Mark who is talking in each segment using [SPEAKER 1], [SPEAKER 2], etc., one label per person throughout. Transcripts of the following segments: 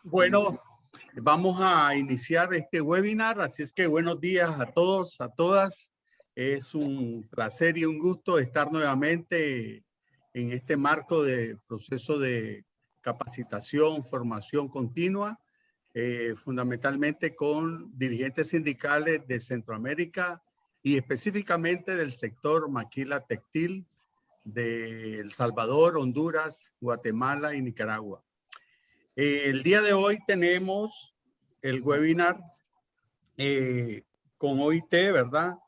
[SPEAKER 1] Bueno, vamos a iniciar este webinar, así es que buenos días a todos, a todas. Es un placer y un gusto estar nuevamente en este marco de proceso de capacitación, formación continua, fundamentalmente con dirigentes sindicales de Centroamérica y específicamente del sector maquila textil de El Salvador, Honduras, Guatemala y Nicaragua. El día de hoy tenemos el webinar con OIT, ¿verdad?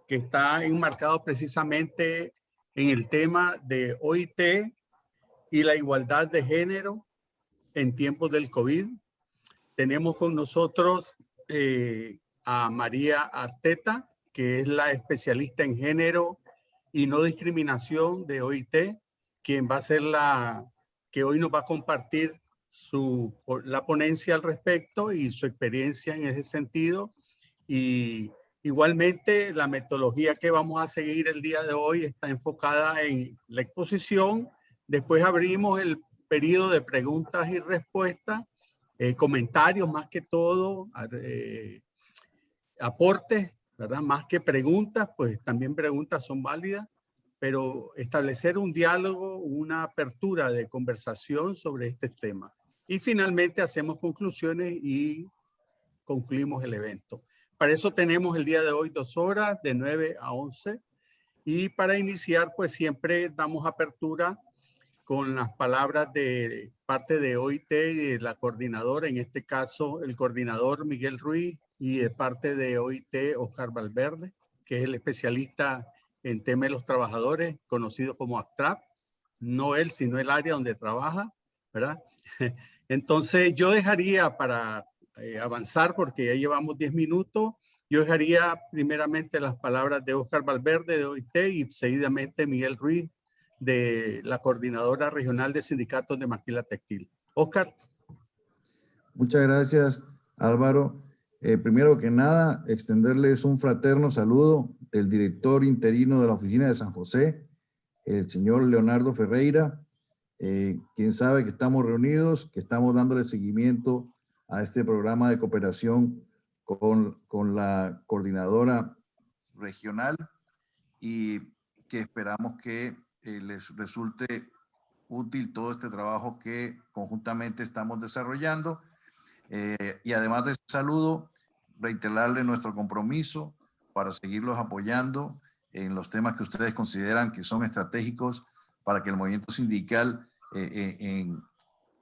[SPEAKER 1] Que está enmarcado precisamente en el tema de OIT y la igualdad de género en tiempos del COVID. Tenemos con nosotros a María Arteta, que es la especialista en género y no discriminación de OIT, quien va a ser que hoy nos va a compartir la ponencia al respecto y su experiencia en ese sentido. Y igualmente la metodología que vamos a seguir el día de hoy está enfocada en la exposición. Después abrimos el periodo de preguntas y respuestas, comentarios más que todo, aportes, ¿verdad? Más que preguntas, pues también preguntas son válidas, pero establecer un diálogo, una apertura de conversación sobre este tema. Y finalmente hacemos conclusiones y concluimos el evento. Para eso tenemos el día de hoy 2 horas, de 9 a 11. Y para iniciar, pues siempre damos apertura con las palabras de parte de OIT y de la coordinadora, en este caso el coordinador Miguel Ruiz, y de parte de OIT Oscar Valverde, que es el especialista en tema de los trabajadores, conocido como ACTRAP, no él, sino el área donde trabaja, ¿verdad? Entonces yo dejaría para avanzar, porque ya llevamos 10 minutos, yo dejaría primeramente las palabras de Oscar Valverde de OIT y seguidamente Miguel Ruiz de la Coordinadora Regional de Sindicatos de Maquila Textil. Oscar.
[SPEAKER 2] Muchas gracias, Álvaro. Primero que nada, extenderles un fraterno saludo del director interino de la Oficina de San José, el señor Leonardo Ferreira, quien sabe que estamos reunidos, que estamos dándole seguimiento a este programa de cooperación con la coordinadora regional y que esperamos que les resulte útil todo este trabajo que conjuntamente estamos desarrollando. Y además de ese saludo, reiterarle nuestro compromiso para seguirlos apoyando en los temas que ustedes consideran que son estratégicos para que el movimiento sindical en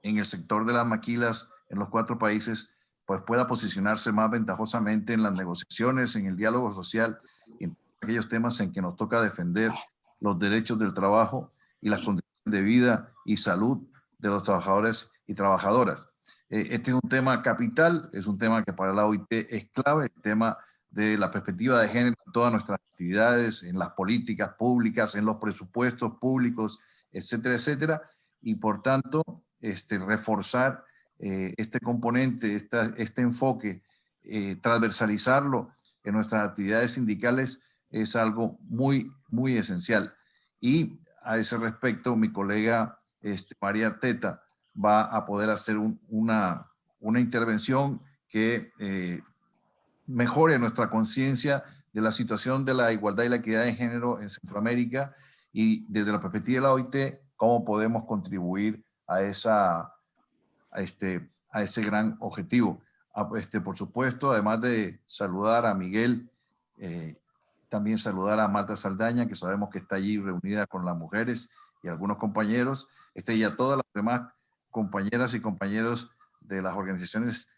[SPEAKER 2] el sector de las maquilas en los 4 países pues pueda posicionarse más ventajosamente en las negociaciones, en el diálogo social y en aquellos temas en que nos toca defender los derechos del trabajo y las condiciones de vida y salud de los trabajadores y trabajadoras. Este es un tema capital, es un tema que para la OIT es clave, el tema de la perspectiva de género en todas nuestras actividades, en las políticas públicas, en los presupuestos públicos, etcétera, etcétera. Y por tanto, reforzar este componente, este enfoque, transversalizarlo en nuestras actividades sindicales es algo muy, muy esencial. Y a ese respecto, mi colega María Arteta va a poder hacer una intervención que mejore nuestra conciencia de la situación de la igualdad y la equidad de género en Centroamérica y desde la perspectiva de la OIT, cómo podemos contribuir a ese gran objetivo. Por supuesto, además de saludar a Miguel, también saludar a Marta Saldaña, que sabemos que está allí reunida con las mujeres y algunos compañeros, y a todas las demás compañeras y compañeros de las organizaciones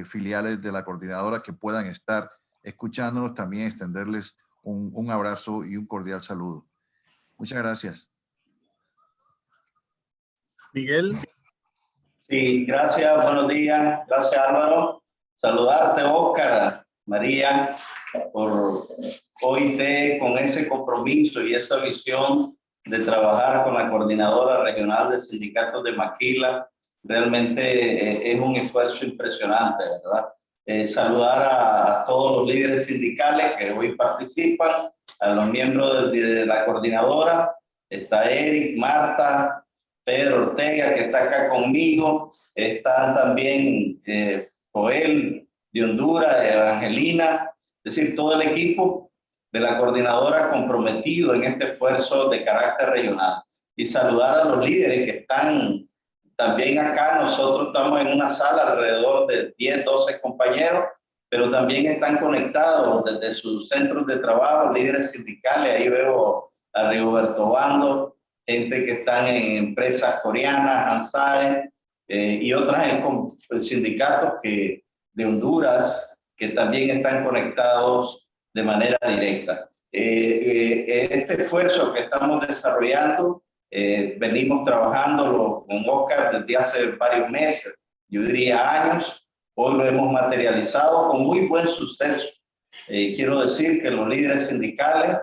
[SPEAKER 2] filiales de la coordinadora que puedan estar escuchándonos, también extenderles un abrazo y un cordial saludo. Muchas gracias.
[SPEAKER 1] Miguel.
[SPEAKER 3] Sí, gracias, buenos días. Gracias, Álvaro. Saludarte, Óscar, María, por OIT con ese compromiso y esa visión de trabajar con la Coordinadora Regional de Sindicatos de Maquila. Realmente es un esfuerzo impresionante, ¿verdad? Saludar a todos los líderes sindicales que hoy participan, a los miembros de la Coordinadora está Eric, Marta, Pedro Ortega, que está acá conmigo, están también Joel de Honduras, Evangelina, es decir, todo el equipo de la coordinadora comprometido en este esfuerzo de carácter regional. Y saludar a los líderes que están también acá. Nosotros estamos en una sala alrededor de 10, 12 compañeros, pero también están conectados desde sus centros de trabajo, líderes sindicales. Ahí veo a Rigoberto Bando, gente que están en empresas coreanas, Hansae, y otras en sindicatos de Honduras, que también están conectados de manera directa. Este esfuerzo que estamos desarrollando, venimos trabajándolo con Oscar desde hace varios meses, yo diría años. Hoy lo hemos materializado con muy buen suceso. Quiero decir que los líderes sindicales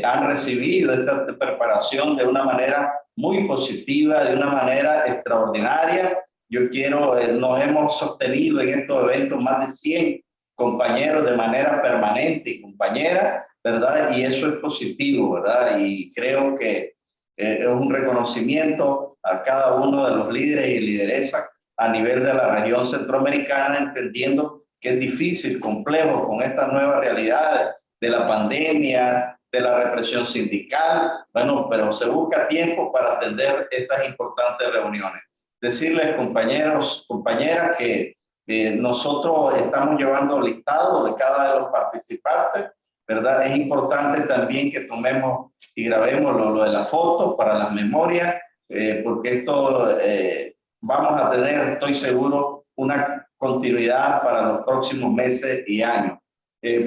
[SPEAKER 3] han recibido esta preparación de una manera muy positiva, de una manera extraordinaria. Nos hemos sostenido en estos eventos más de 100 compañeros de manera permanente y compañera, ¿verdad? Y eso es positivo, ¿verdad? Y creo que es un reconocimiento a cada uno de los líderes y lideresas a nivel de la región centroamericana, entendiendo que es difícil, complejo con estas nuevas realidades de la pandemia, de la represión sindical. Bueno, pero se busca tiempo para atender estas importantes reuniones. Decirles, compañeros, compañeras, que nosotros estamos llevando listado de cada de los participantes, ¿verdad? Es importante también que tomemos y grabemos lo de la foto para las memorias, porque esto vamos a tener, estoy seguro, una continuidad para los próximos meses y años.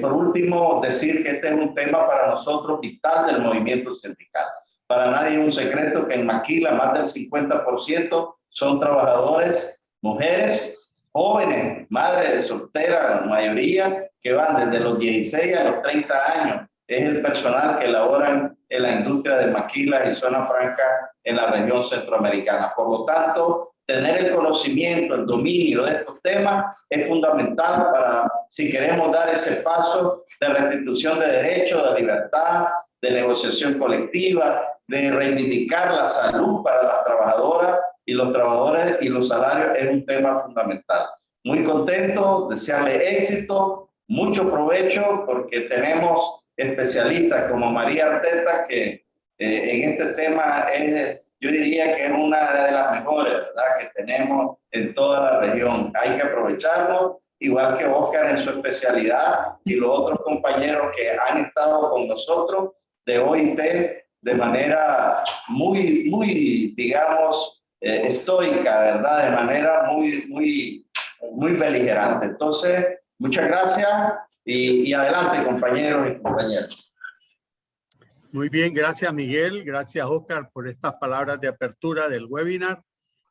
[SPEAKER 3] Por último, decir que este es un tema para nosotros vital del movimiento sindical. Para nadie es un secreto que en Maquila más del 50% son trabajadores, mujeres, jóvenes, madres de soltera, la mayoría, que van desde los 16 a los 30 años. Es el personal que labora en la industria de maquilas y zona franca en la región centroamericana. Por lo tanto, tener el conocimiento, el dominio de estos temas es fundamental para, si queremos dar ese paso de restitución de derechos, de libertad, de negociación colectiva, de reivindicar la salud para las trabajadoras y los trabajadores, y los salarios es un tema fundamental. Muy contento, desearle éxito, mucho provecho, porque tenemos especialistas como María Arteta, que en este tema yo diría que es una de las mejores, ¿verdad?, que tenemos en toda la región. Hay que aprovecharlo, igual que Oscar en su especialidad y los otros compañeros que han estado con nosotros de OIT de manera muy, digamos, estoica, ¿verdad? De manera muy beligerante. Entonces, muchas gracias y adelante, compañeros y compañeras.
[SPEAKER 1] Muy bien, gracias Miguel, gracias Oscar por estas palabras de apertura del webinar.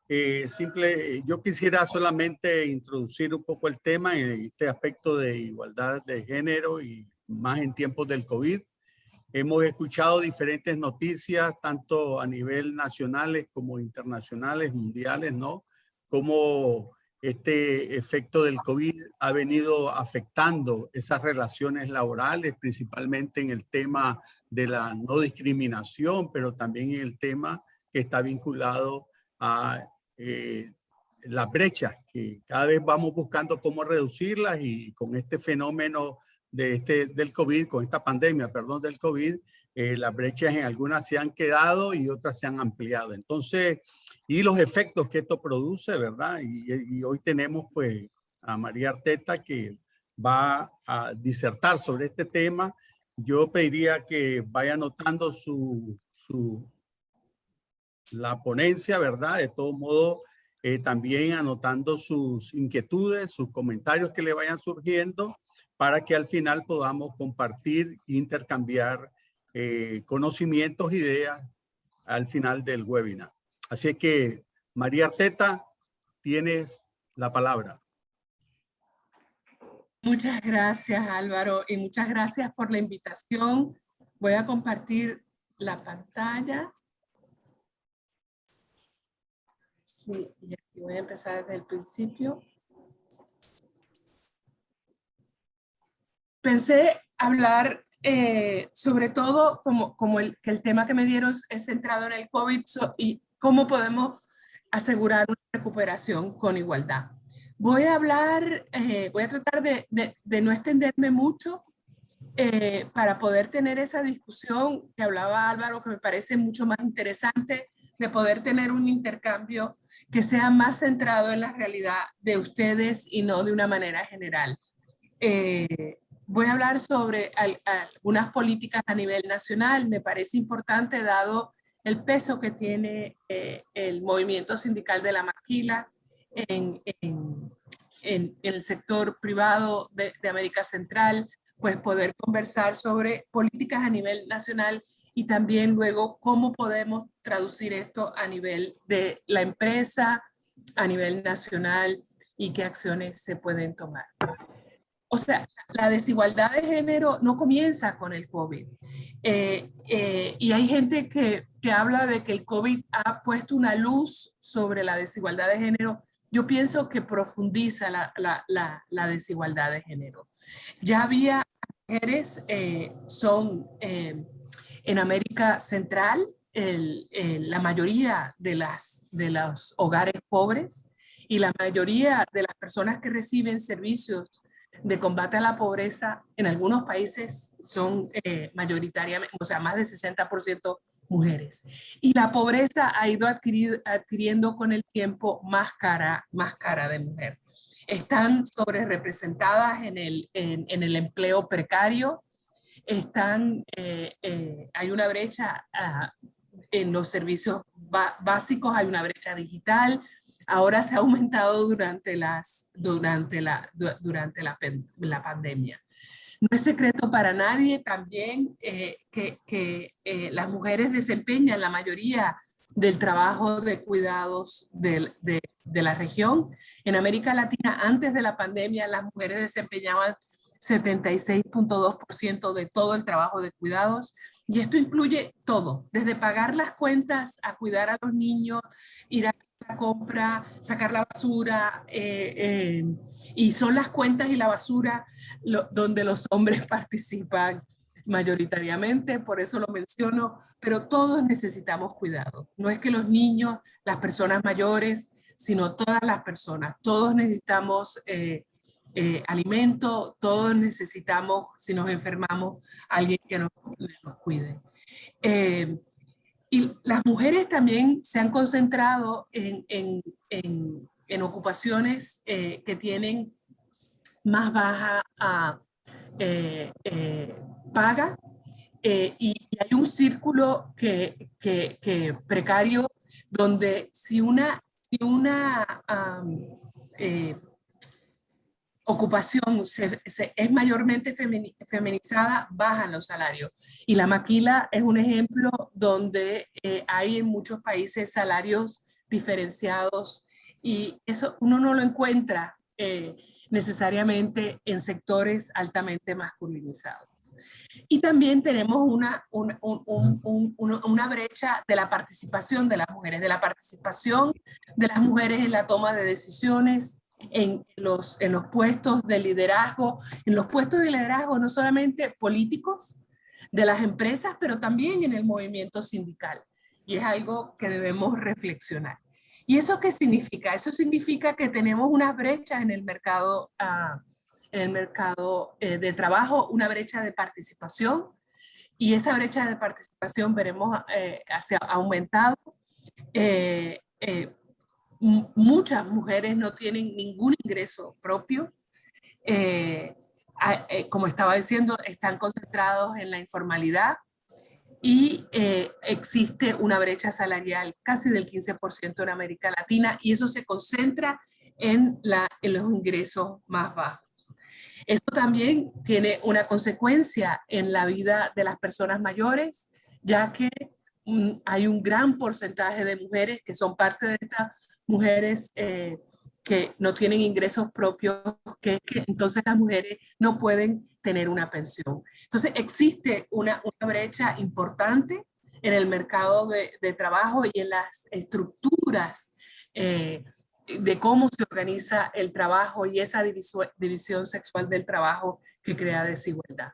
[SPEAKER 1] Yo quisiera solamente introducir un poco el tema en este aspecto de igualdad de género y más en tiempos del COVID. Hemos escuchado diferentes noticias, tanto a nivel nacionales como internacionales, mundiales, ¿no? Cómo este efecto del COVID ha venido afectando esas relaciones laborales, principalmente en el tema de la no discriminación, pero también en el tema que está vinculado a las brechas, que cada vez vamos buscando cómo reducirlas, y con este fenómeno del COVID, con esta pandemia, perdón, del COVID, las brechas en algunas se han quedado y otras se han ampliado. Entonces, y los efectos que esto produce, ¿verdad? Y hoy tenemos pues a María Arteta, que va a disertar sobre este tema. Yo pediría que vaya anotando la ponencia, ¿verdad? De todo modo, también anotando sus inquietudes, sus comentarios que le vayan surgiendo, para que al final podamos compartir e intercambiar conocimientos, ideas al final del webinar. Así que, María Arteta, tienes la palabra.
[SPEAKER 4] Muchas gracias, Álvaro, y muchas gracias por la invitación. Voy a compartir la pantalla. Sí, y aquí voy a empezar desde el principio. Pensé hablar sobre todo como el tema que me dieron es centrado en el COVID y cómo podemos asegurar una recuperación con igualdad. Voy a tratar de no extenderme mucho para poder tener esa discusión que hablaba Álvaro, que me parece mucho más interesante, de poder tener un intercambio que sea más centrado en la realidad de ustedes y no de una manera general. Voy a hablar sobre algunas políticas a nivel nacional. Me parece importante, dado el peso que tiene el movimiento sindical de la maquila en el sector privado de América Central, pues poder conversar sobre políticas a nivel nacional y también luego cómo podemos traducir esto a nivel de la empresa, a nivel nacional y qué acciones se pueden tomar. O sea, la desigualdad de género no comienza con el COVID. Y hay gente que habla de que el COVID ha puesto una luz sobre la desigualdad de género. Yo pienso que profundiza la desigualdad de género. Ya había mujeres, en América Central, la mayoría de los hogares pobres y la mayoría de las personas que reciben servicios de combate a la pobreza en algunos países son mayoritariamente, o sea, más de 60% mujeres. Y la pobreza ha ido adquiriendo con el tiempo más cara de mujer. Están sobre representadas en el empleo precario, hay una brecha en los servicios básicos, hay una brecha digital. Ahora se ha aumentado durante la pandemia. No es secreto para nadie también que las mujeres desempeñan la mayoría del trabajo de cuidados de la región. En América Latina, antes de la pandemia, las mujeres desempeñaban 76.2% de todo el trabajo de cuidados. Y esto incluye todo, desde pagar las cuentas a cuidar a los niños, ir a la compra, sacar la basura, y son las cuentas y la basura donde los hombres participan mayoritariamente, por eso lo menciono, pero todos necesitamos cuidado. No es que los niños, las personas mayores, sino todas las personas. Todos necesitamos alimento, todos necesitamos, si nos enfermamos, alguien que nos cuide. Y las mujeres también se han concentrado en ocupaciones que tienen más baja paga, y hay un círculo precario donde si una ocupación es mayormente feminizada, bajan los salarios. Y la maquila es un ejemplo donde hay en muchos países salarios diferenciados, y eso uno no lo encuentra necesariamente en sectores altamente masculinizados. Y también tenemos una brecha de la participación de las mujeres, en la toma de decisiones, en los puestos de liderazgo, no solamente políticos de las empresas, pero también en el movimiento sindical. Y es algo que debemos reflexionar. ¿Y eso qué significa? Eso significa que tenemos unas brechas en el mercado de trabajo, una brecha de participación, y esa brecha de participación veremos se ha aumentado. Muchas mujeres no tienen ningún ingreso propio. Como estaba diciendo, están concentrados en la informalidad, y existe una brecha salarial casi del 15% en América Latina, y eso se concentra en los ingresos más bajos. Esto también tiene una consecuencia en la vida de las personas mayores, ya que hay un gran porcentaje de mujeres que son parte de estas mujeres que no tienen ingresos propios, que entonces las mujeres no pueden tener una pensión. Entonces existe una brecha importante en el mercado de trabajo y en las estructuras de cómo se organiza el trabajo, y esa división sexual del trabajo que crea desigualdad.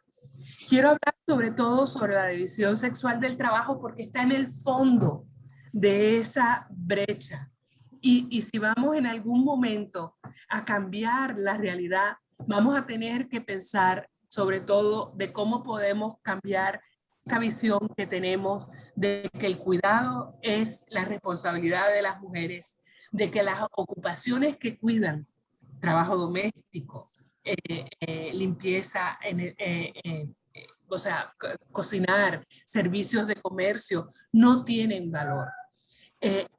[SPEAKER 4] Quiero hablar sobre todo sobre la división sexual del trabajo porque está en el fondo de esa brecha. Y si vamos en algún momento a cambiar la realidad, vamos a tener que pensar sobre todo de cómo podemos cambiar esta visión que tenemos de que el cuidado es la responsabilidad de las mujeres, de que las ocupaciones que cuidan, trabajo doméstico, limpieza, o sea, cocinar, servicios de comercio, no tienen valor.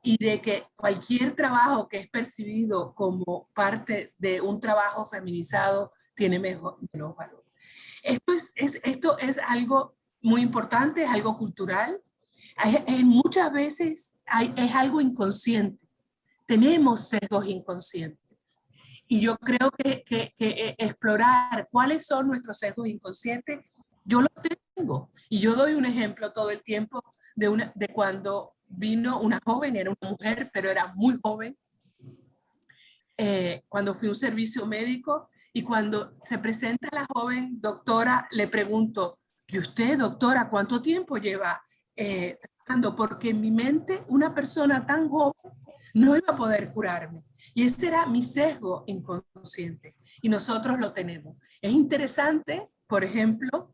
[SPEAKER 4] Y de que cualquier trabajo que es percibido como parte de un trabajo feminizado tiene menos valor. Esto es algo muy importante, es algo cultural. Muchas veces es algo inconsciente. Tenemos sesgos inconscientes. Y yo creo que explorar cuáles son nuestros sesgos inconscientes, yo los tengo. Y yo doy un ejemplo todo el tiempo de cuando vino una joven, era una mujer, pero era muy joven, cuando fui a un servicio médico y cuando se presenta la joven doctora, le pregunto, ¿y usted, doctora, cuánto tiempo lleva trabajando? Porque en mi mente una persona tan joven no iba a poder curarme. Y ese era mi sesgo inconsciente y nosotros lo tenemos. Es interesante, por ejemplo,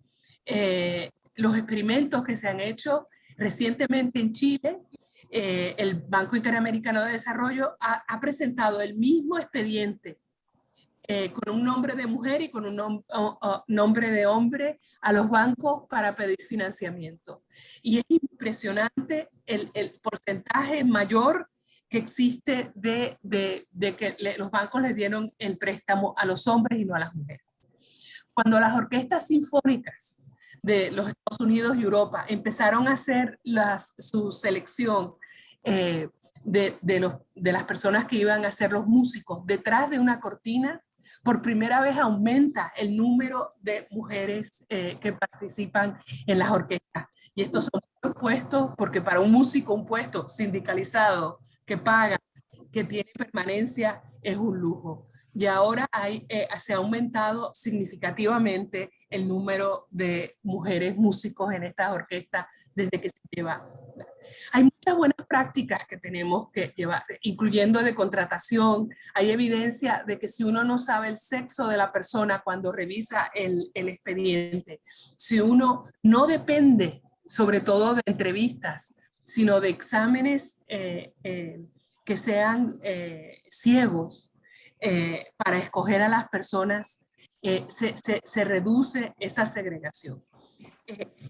[SPEAKER 4] los experimentos que se han hecho recientemente en Chile. El Banco Interamericano de Desarrollo ha presentado el mismo expediente con un nombre de mujer y con un nombre de hombre a los bancos para pedir financiamiento. Y es impresionante el porcentaje mayor que existe de que los bancos les dieron el préstamo a los hombres y no a las mujeres. Cuando las orquestas sinfónicas de los Estados Unidos y Europa empezaron a hacer su selección de las personas que iban a ser los músicos detrás de una cortina, por primera vez aumenta el número de mujeres que participan en las orquestas. Y estos son puestos, porque para un músico un puesto sindicalizado que paga, que tiene permanencia, es un lujo. Y ahora se ha aumentado significativamente el número de mujeres músicos en estas orquestas desde que se lleva. Hay muchas buenas prácticas que tenemos que llevar, incluyendo de contratación. Hay evidencia de que si uno no sabe el sexo de la persona cuando revisa el expediente, si uno no depende sobre todo de entrevistas, sino de exámenes que sean ciegos, para escoger a las personas, se reduce esa segregación.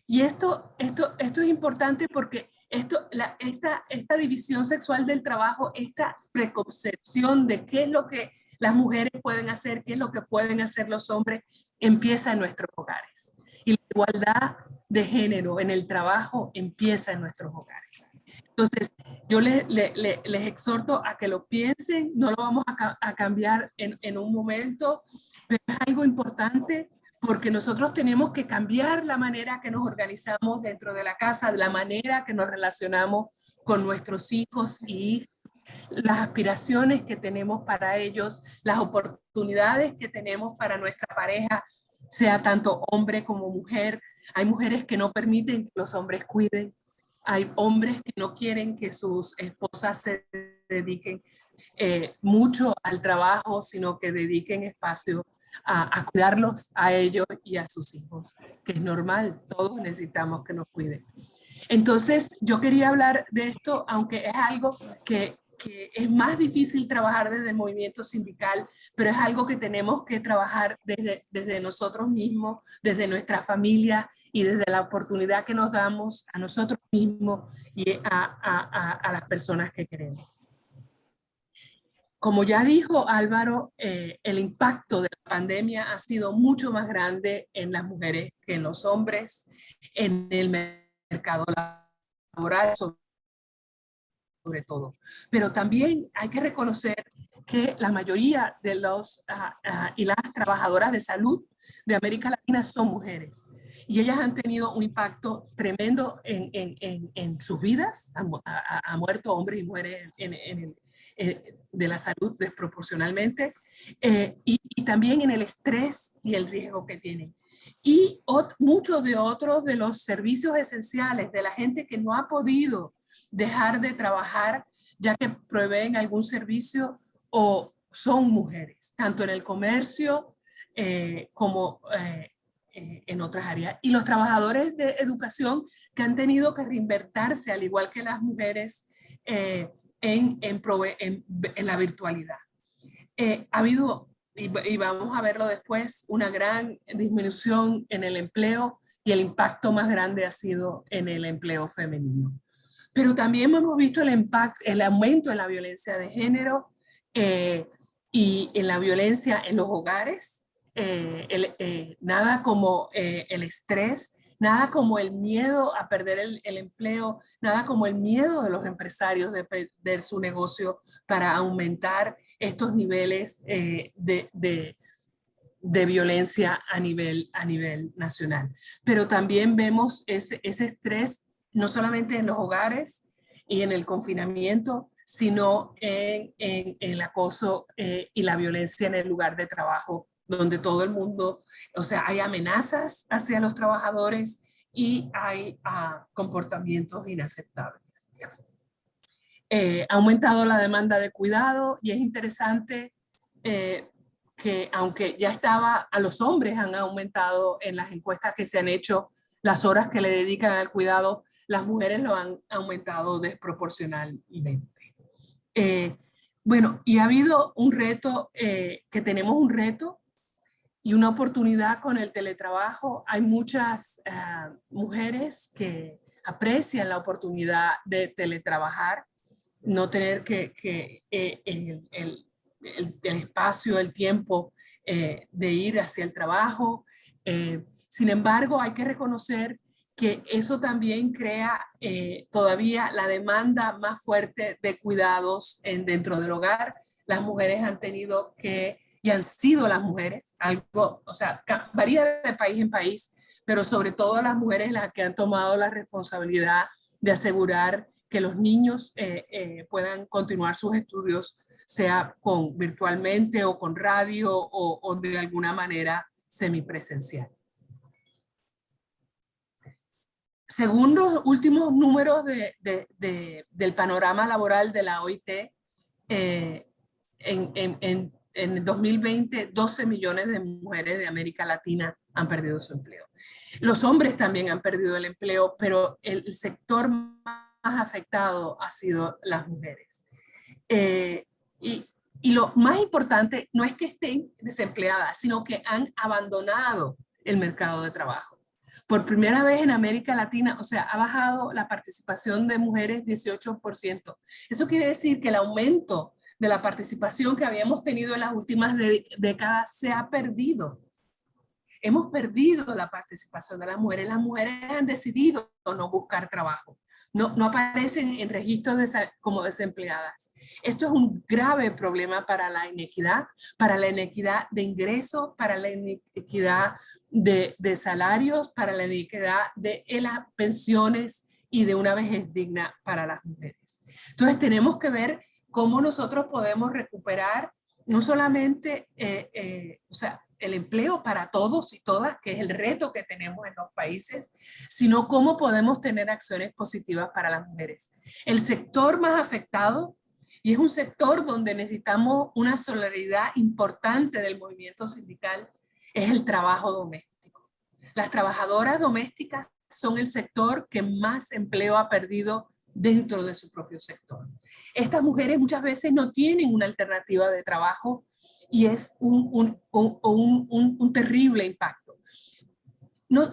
[SPEAKER 4] Y esto es importante porque esta división sexual del trabajo, esta preconcepción de qué es lo que las mujeres pueden hacer, qué es lo que pueden hacer los hombres, empieza en nuestros hogares. Y la igualdad de género en el trabajo empieza en nuestros hogares. Entonces, yo les exhorto a que lo piensen, no lo vamos a cambiar en un momento, pero es algo importante porque nosotros tenemos que cambiar la manera que nos organizamos dentro de la casa, la manera que nos relacionamos con nuestros hijos y hijas, las aspiraciones que tenemos para ellos, las oportunidades que tenemos para nuestra pareja, sea tanto hombre como mujer. Hay mujeres que no permiten que los hombres cuiden. Hay hombres que no quieren que sus esposas se dediquen mucho al trabajo, sino que dediquen espacio a cuidarlos a ellos y a sus hijos, que es normal, todos necesitamos que nos cuiden. Entonces, yo quería hablar de esto, aunque es algo que es más difícil trabajar desde el movimiento sindical, pero es algo que tenemos que trabajar desde nosotros mismos, desde nuestra familia y desde la oportunidad que nos damos a nosotros mismos y a las personas que queremos. Como ya dijo Álvaro, el impacto de la pandemia ha sido mucho más grande en las mujeres que en los hombres, en el mercado laboral sobre todo. Pero también hay que reconocer que la mayoría de los y las trabajadoras de salud de América Latina son mujeres. Y ellas han tenido un impacto tremendo en sus vidas. Ha muerto hombres y mujeres de la salud desproporcionalmente, y también en el estrés y el riesgo que tienen. Y muchos de otros de los servicios esenciales de la gente que no ha podido dejar de trabajar ya que proveen algún servicio o son mujeres, tanto en el comercio como en otras áreas. Y los trabajadores de educación que han tenido que reinvertirse, al igual que las mujeres, en la virtualidad. Ha habido, y vamos a verlo después, una gran disminución en el empleo y el impacto más grande ha sido en el empleo femenino. Pero también hemos visto el aumento en la violencia de género y en la violencia en los hogares. Nada como el estrés, nada como el miedo a perder el empleo, nada como el miedo de los empresarios de perder su negocio para aumentar estos niveles de violencia a nivel nacional. Pero también vemos ese estrés no solamente en los hogares y en el confinamiento, sino en el acoso y la violencia en el lugar de trabajo, donde todo el mundo, o sea, hay amenazas hacia los trabajadores y hay comportamientos inaceptables. Ha aumentado la demanda de cuidado y es interesante que aunque ya a los hombres han aumentado en las encuestas que se han hecho las horas que le dedican al cuidado, las mujeres lo han aumentado desproporcionalmente. Bueno, y ha habido un reto, que tenemos un reto y una oportunidad con el teletrabajo. Hay muchas mujeres que aprecian la oportunidad de teletrabajar, no tener el espacio, el tiempo de ir hacia el trabajo. Sin embargo, hay que reconocer que eso también crea todavía la demanda más fuerte de cuidados dentro del hogar. Las mujeres han tenido que, y han sido las mujeres, algo, o sea, varía de país en país, pero sobre todo las mujeres las que han tomado la responsabilidad de asegurar que los niños puedan continuar sus estudios, sea virtualmente o con radio o de alguna manera semipresencial. Según los últimos números del panorama laboral de la OIT, en 2020, 12 millones de mujeres de América Latina han perdido su empleo. Los hombres también han perdido el empleo, pero el sector más afectado ha sido las mujeres. Y lo más importante no es que estén desempleadas, sino que han abandonado el mercado de trabajo. Por primera vez en América Latina, o sea, ha bajado la participación de mujeres 18%. Eso quiere decir que el aumento de la participación que habíamos tenido en las últimas décadas se ha perdido. Hemos perdido la participación de las mujeres. Las mujeres han decidido no buscar trabajo. No aparecen en registros como desempleadas. Esto es un grave problema para la inequidad de ingresos, para la inequidad de salarios, para la inequidad de las pensiones y de una vejez digna para las mujeres. Entonces tenemos que ver cómo nosotros podemos recuperar no solamente o sea, el empleo para todos y todas, que es el reto que tenemos en los países, sino cómo podemos tener acciones positivas para las mujeres. El sector más afectado, y es un sector donde necesitamos una solidaridad importante del movimiento sindical, es el trabajo doméstico. Las trabajadoras domésticas son el sector que más empleo ha perdido dentro de su propio sector. Estas mujeres muchas veces no tienen una alternativa de trabajo y es un terrible impacto.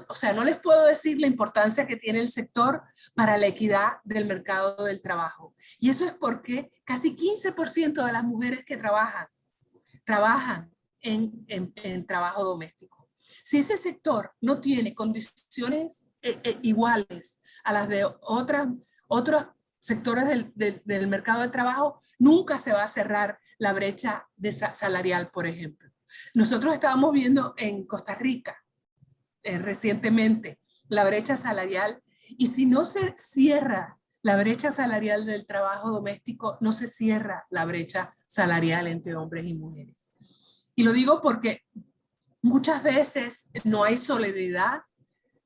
[SPEAKER 4] O sea, no les puedo decir la importancia que tiene el sector para la equidad del mercado del trabajo. Y eso es porque casi 15% de las mujeres que trabajan en trabajo doméstico. Si ese sector no tiene condiciones iguales a las de otros sectores del mercado de trabajo, nunca se va a cerrar la brecha salarial, por ejemplo. Nosotros estábamos viendo en Costa Rica recientemente la brecha salarial, y si no se cierra la brecha salarial del trabajo doméstico, no se cierra la brecha salarial entre hombres y mujeres. Y lo digo porque muchas veces no hay solidaridad,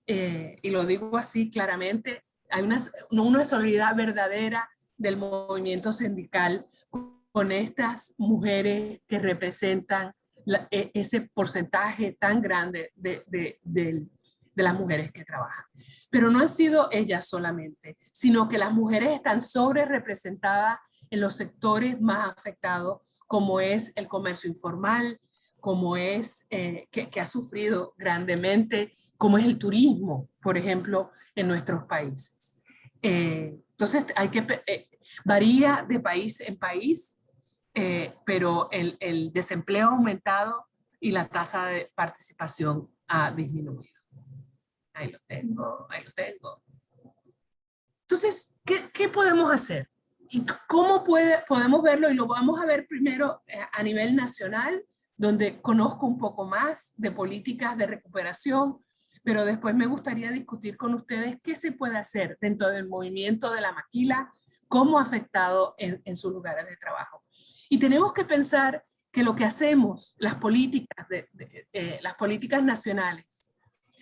[SPEAKER 4] y lo digo así claramente, hay una solidaridad verdadera del movimiento sindical con estas mujeres que representan ese porcentaje tan grande de las mujeres que trabajan. Pero no han sido ellas solamente, sino que las mujeres están sobre representadas en los sectores más afectados, como es el comercio informal, como es que ha sufrido grandemente, como es el turismo, por ejemplo, en nuestros países. Entonces, varía de país en país, pero el desempleo ha aumentado y la tasa de participación ha disminuido. Ahí lo tengo, ahí lo tengo. Entonces, ¿qué podemos hacer? ¿Y cómo podemos verlo? Y lo vamos a ver primero a nivel nacional, donde conozco un poco más de políticas de recuperación, pero después me gustaría discutir con ustedes qué se puede hacer dentro del movimiento de la maquila, cómo ha afectado en sus lugares de trabajo. Y tenemos que pensar que lo que hacemos, las políticas nacionales,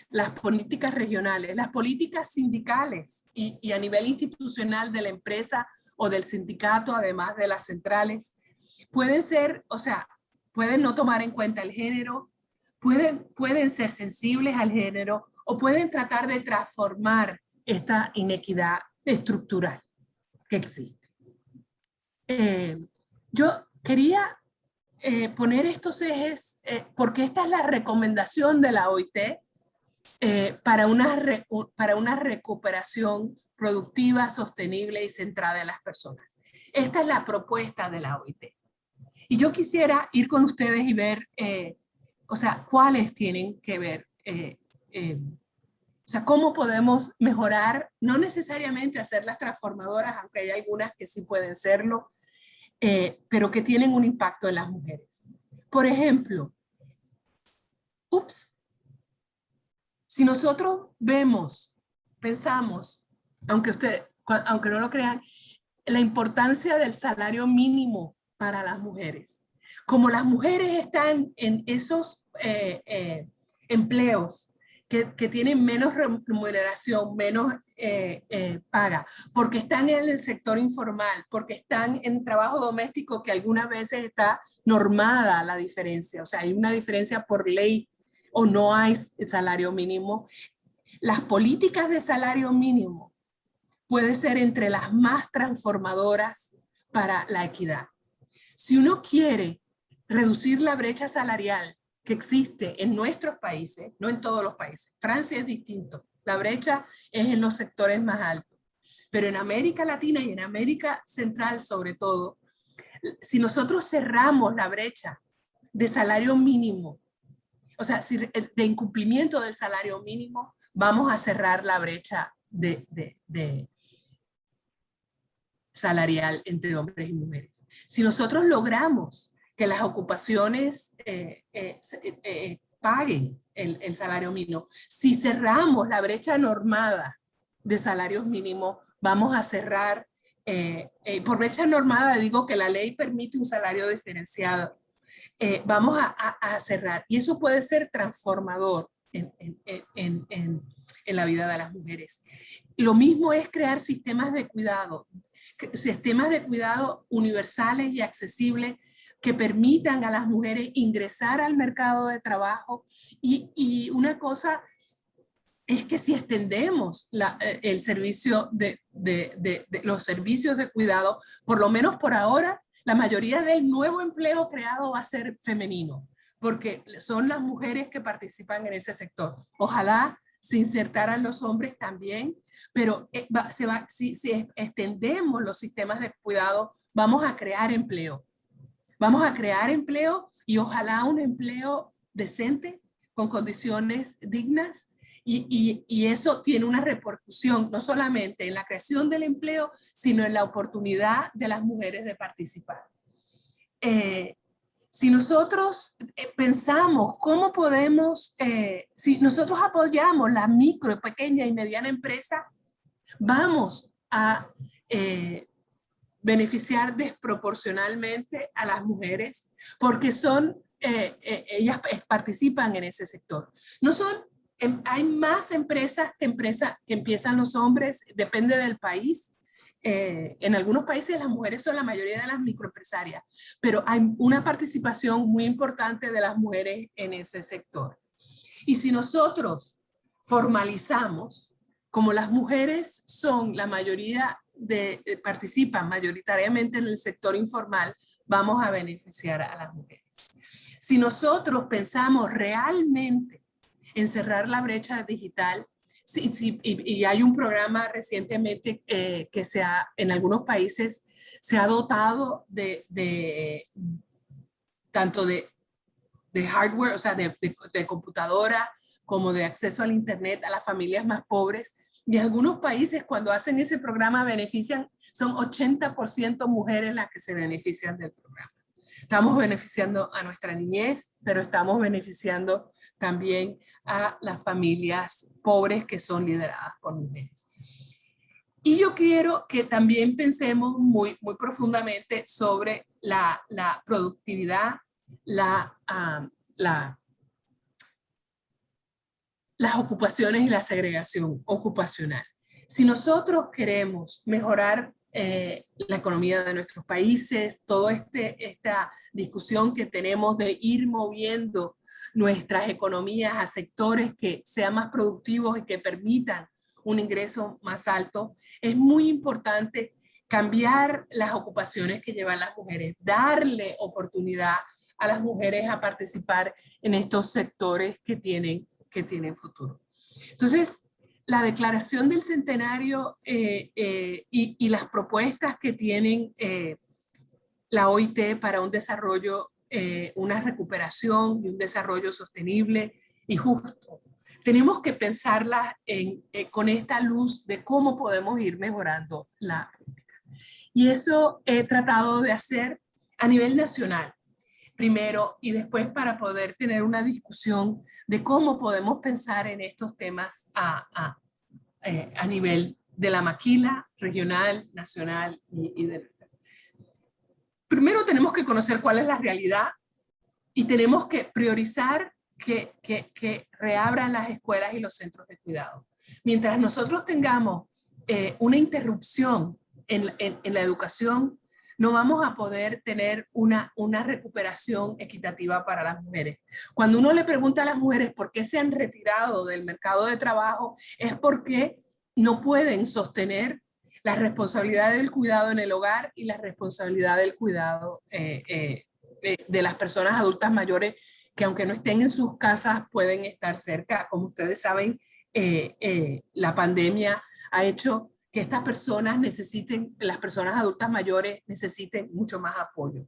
[SPEAKER 4] las políticas regionales, las políticas sindicales y a nivel institucional de la empresa o del sindicato, además de las centrales, pueden ser, o sea, pueden no tomar en cuenta el género, pueden ser sensibles al género o pueden tratar de transformar esta inequidad estructural que existe. Yo quería poner estos ejes porque esta es la recomendación de la OIT para una recuperación productiva, sostenible y centrada en las personas. Esta es la propuesta de la OIT. Y yo quisiera ir con ustedes y ver, o sea, cuáles tienen que ver, o sea, cómo podemos mejorar, no necesariamente hacerlas transformadoras, aunque hay algunas que sí pueden serlo, pero que tienen un impacto en las mujeres. Por ejemplo, si nosotros pensamos, aunque no lo crean, la importancia del salario mínimo para las mujeres. Como las mujeres están en esos empleos que tienen menos remuneración, menos paga, porque están en el sector informal, porque están en trabajo doméstico que algunas veces está normada la diferencia, o sea, hay una diferencia por ley o no hay salario mínimo. Las políticas de salario mínimo puede ser entre las más transformadoras para la equidad. Si uno quiere reducir la brecha salarial que existe en nuestros países, no en todos los países, Francia es distinto, la brecha es en los sectores más altos, pero en América Latina y en América Central sobre todo, si nosotros cerramos la brecha de salario mínimo, o sea, de incumplimiento del salario mínimo, vamos a cerrar la brecha de salarial entre hombres y mujeres. Si nosotros logramos que las ocupaciones paguen el salario mínimo, si cerramos la brecha normada de salarios mínimos, vamos a cerrar, por brecha normada digo que la ley permite un salario diferenciado, vamos a cerrar. Y eso puede ser transformador en la vida de las mujeres. Lo mismo es crear sistemas de cuidado universales y accesibles que permitan a las mujeres ingresar al mercado de trabajo. Y una cosa es que si extendemos el servicio los servicios de cuidado, por lo menos por ahora, la mayoría del nuevo empleo creado va a ser femenino, porque son las mujeres que participan en ese sector. Ojalá se insertaran los hombres también, pero si extendemos los sistemas de cuidado, vamos a crear empleo. Vamos a crear empleo y ojalá un empleo decente, con condiciones dignas, y eso tiene una repercusión no solamente en la creación del empleo, sino en la oportunidad de las mujeres de participar. Si nosotros pensamos cómo podemos, si nosotros apoyamos la micro, pequeña y mediana empresa, vamos a beneficiar desproporcionalmente a las mujeres, porque son ellas participan en ese sector. No son, hay más empresas que empiezan los hombres, depende del país. En algunos países las mujeres son la mayoría de las microempresarias, pero hay una participación muy importante de las mujeres en ese sector. Y si nosotros formalizamos, como las mujeres son la mayoría participan mayoritariamente en el sector informal, vamos a beneficiar a las mujeres. Si nosotros pensamos realmente en cerrar la brecha digital, y hay un programa recientemente que en algunos países se ha dotado tanto de hardware, o sea, de computadora, como de acceso al internet a las familias más pobres. Y algunos países cuando hacen ese programa son 80% mujeres las que se benefician del programa. Estamos beneficiando a nuestra niñez, pero estamos beneficiando también a las familias pobres que son lideradas por mujeres. Y yo quiero que también pensemos muy profundamente sobre la productividad, las ocupaciones y la segregación ocupacional. Si nosotros queremos mejorar la economía de nuestros países, toda esta discusión que tenemos de ir moviendo nuestras economías a sectores que sean más productivos y que permitan un ingreso más alto, es muy importante cambiar las ocupaciones que llevan las mujeres, darle oportunidad a las mujeres a participar en estos sectores que tienen futuro. Entonces, la declaración del centenario y las propuestas que tienen la OIT para un desarrollo, una recuperación y un desarrollo sostenible y justo, tenemos que pensarlas con esta luz de cómo podemos ir mejorando la política. Y eso he tratado de hacer a nivel nacional, primero, y después para poder tener una discusión de cómo podemos pensar en estos temas a nivel de la maquila regional, nacional y del Estado. Primero tenemos que conocer cuál es la realidad y tenemos que priorizar que reabran las escuelas y los centros de cuidado. Mientras nosotros tengamos una interrupción en la educación, no vamos a poder tener una recuperación equitativa para las mujeres. Cuando uno le pregunta a las mujeres por qué se han retirado del mercado de trabajo, es porque no pueden sostener la responsabilidad del cuidado en el hogar y la responsabilidad del cuidado de las personas adultas mayores que aunque no estén en sus casas pueden estar cerca. Como ustedes saben, la pandemia ha hecho que estas personas las personas adultas mayores necesiten mucho más apoyo.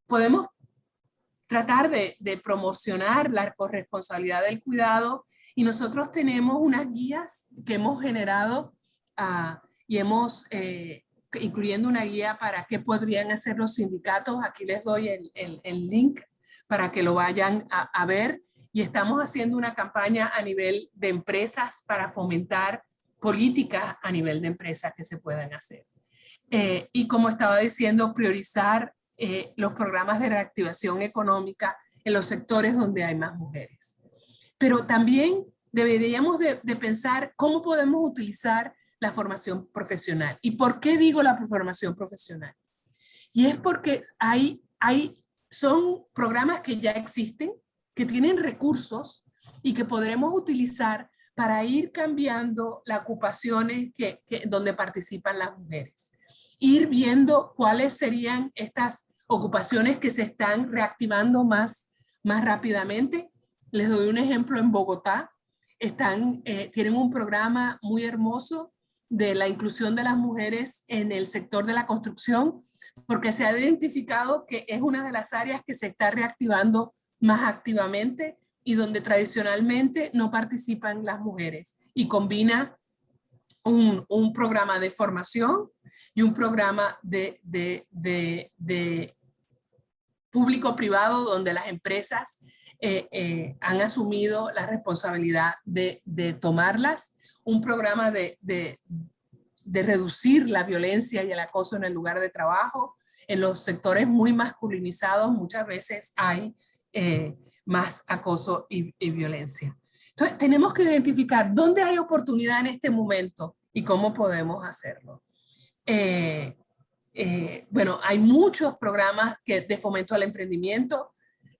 [SPEAKER 4] Podemos tratar de promocionar la corresponsabilidad del cuidado y nosotros tenemos unas guías que hemos generado y incluyendo una guía para qué podrían hacer los sindicatos. Aquí les doy el link para que lo vayan a ver, y estamos haciendo una campaña a nivel de empresas para fomentar políticas a nivel de empresas que se puedan hacer. Y como estaba diciendo, priorizar los programas de reactivación económica en los sectores donde hay más mujeres. Pero también deberíamos de pensar cómo podemos utilizar la formación profesional. ¿Y por qué digo la formación profesional? Y es porque son programas que ya existen, que tienen recursos y que podremos utilizar para ir cambiando las ocupaciones donde participan las mujeres. Ir viendo cuáles serían estas ocupaciones que se están reactivando más rápidamente. Les doy un ejemplo en Bogotá. Tienen un programa muy hermoso de la inclusión de las mujeres en el sector de la construcción, porque se ha identificado que es una de las áreas que se está reactivando más activamente y donde tradicionalmente no participan las mujeres, y combina un programa de formación y un programa de público-privado donde las empresas han asumido la responsabilidad de tomarlas, un programa de de reducir la violencia y el acoso en el lugar de trabajo. En los sectores muy masculinizados muchas veces hay más acoso y violencia. Entonces tenemos que identificar dónde hay oportunidad en este momento y cómo podemos hacerlo. Bueno, hay muchos programas de fomento al emprendimiento.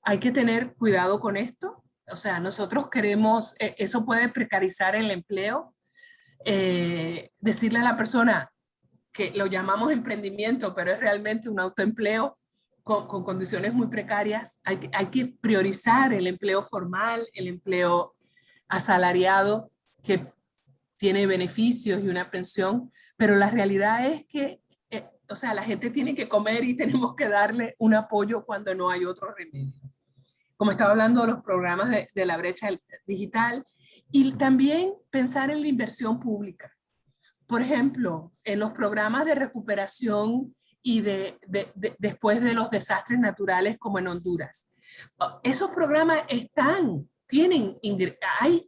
[SPEAKER 4] Hay que tener cuidado con esto. O sea, nosotros queremos, eso puede precarizar el empleo. Decirle a la persona que lo llamamos emprendimiento, pero es realmente un autoempleo con condiciones muy precarias. Hay que priorizar el empleo formal, el empleo asalariado, que tiene beneficios y una pensión, pero la realidad es que o sea, la gente tiene que comer y tenemos que darle un apoyo cuando no hay otro remedio. Como estaba hablando de los programas de la brecha digital, y también pensar en la inversión pública. Por ejemplo, en los programas de recuperación y después de los desastres naturales como en Honduras. Esos programas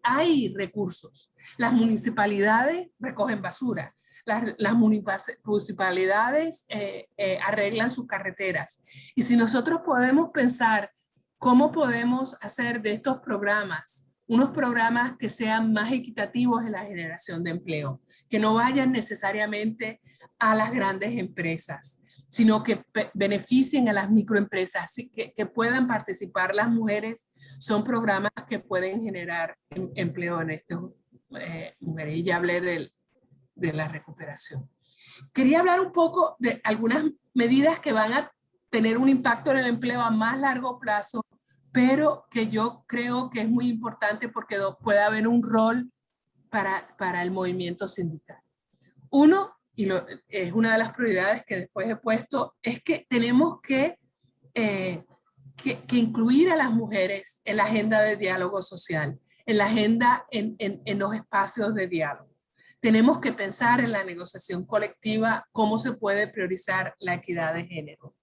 [SPEAKER 4] hay recursos. Las municipalidades recogen basura. Las municipalidades arreglan sus carreteras. Y si nosotros podemos pensar cómo podemos hacer de estos programas unos programas que sean más equitativos en la generación de empleo, que no vayan necesariamente a las grandes empresas, sino que beneficien a las microempresas, que puedan participar las mujeres, son programas que pueden generar empleo en estas mujeres. Y ya hablé de la recuperación. Quería hablar un poco de algunas medidas que van a tener un impacto en el empleo a más largo plazo, pero que yo creo que es muy importante porque puede haber un rol para el movimiento sindical. Uno, es una de las prioridades que después he puesto, es que tenemos que incluir a las mujeres en la agenda de diálogo social, en la agenda, en los espacios de diálogo. Tenemos que pensar en la negociación colectiva, cómo se puede priorizar la equidad de género.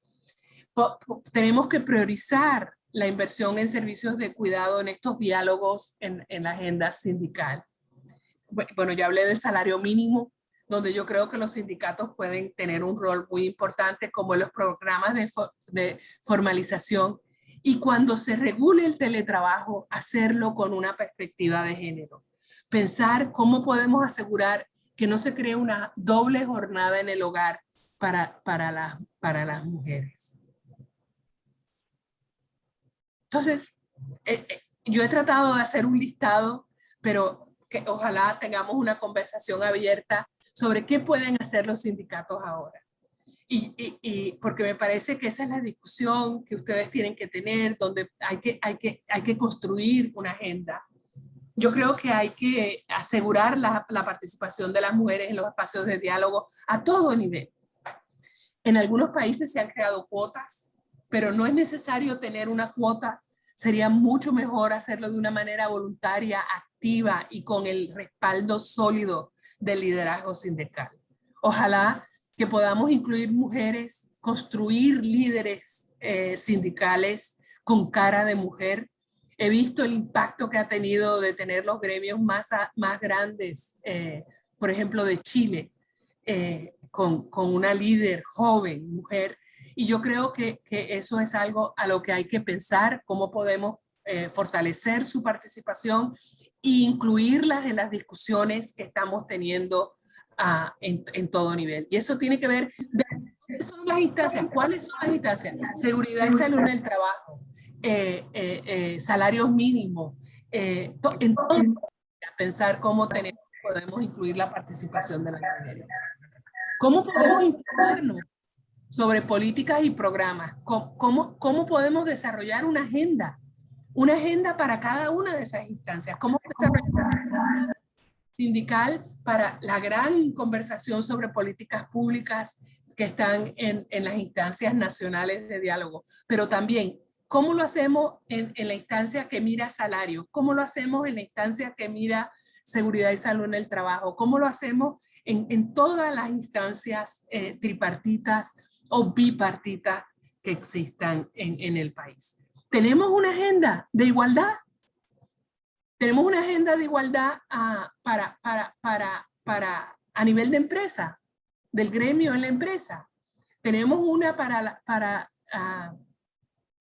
[SPEAKER 4] Tenemos que priorizar la inversión en servicios de cuidado en estos diálogos en la agenda sindical. Bueno, ya hablé del salario mínimo, donde yo creo que los sindicatos pueden tener un rol muy importante, como en los programas de formalización. Y cuando se regule el teletrabajo, hacerlo con una perspectiva de género. Pensar cómo podemos asegurar que no se cree una doble jornada en el hogar para las mujeres. Entonces, yo he tratado de hacer un listado, pero que ojalá tengamos una conversación abierta sobre qué pueden hacer los sindicatos ahora. Y porque me parece que esa es la discusión que ustedes tienen que tener, donde hay que construir una agenda. Yo creo que hay que asegurar la participación de las mujeres en los espacios de diálogo a todo nivel. En algunos países se han creado cuotas, pero no es necesario tener una cuota. Sería mucho mejor hacerlo de una manera voluntaria, activa y con el respaldo sólido del liderazgo sindical. Ojalá que podamos incluir mujeres, construir líderes sindicales con cara de mujer. He visto el impacto que ha tenido de tener los gremios más grandes, por ejemplo, de Chile, con una líder joven, mujer. Y yo creo que eso es algo a lo que hay que pensar, cómo podemos fortalecer su participación e incluirlas en las discusiones que estamos teniendo en todo nivel. Y eso tiene que ver, ¿cuáles son las instancias? ¿Cuáles son las instancias? Seguridad y salud en el trabajo, salarios mínimos, en todo, pensar cómo podemos incluir la participación de las mujeres. ¿Cómo podemos informarnos sobre políticas y programas? ¿Cómo podemos desarrollar una agenda para cada una de esas instancias? ¿Cómo desarrollar una agenda sindical para la gran conversación sobre políticas públicas que están en las instancias nacionales de diálogo? Pero también, ¿cómo lo hacemos en la instancia que mira salario? ¿Cómo lo hacemos en la instancia que mira seguridad y salud en el trabajo? ¿Cómo lo hacemos en todas las instancias tripartitas o bipartitas que existan en el país? ¿Tenemos una agenda de igualdad? ¿Tenemos una agenda de igualdad para a nivel de empresa, del gremio en la empresa. Tenemos una para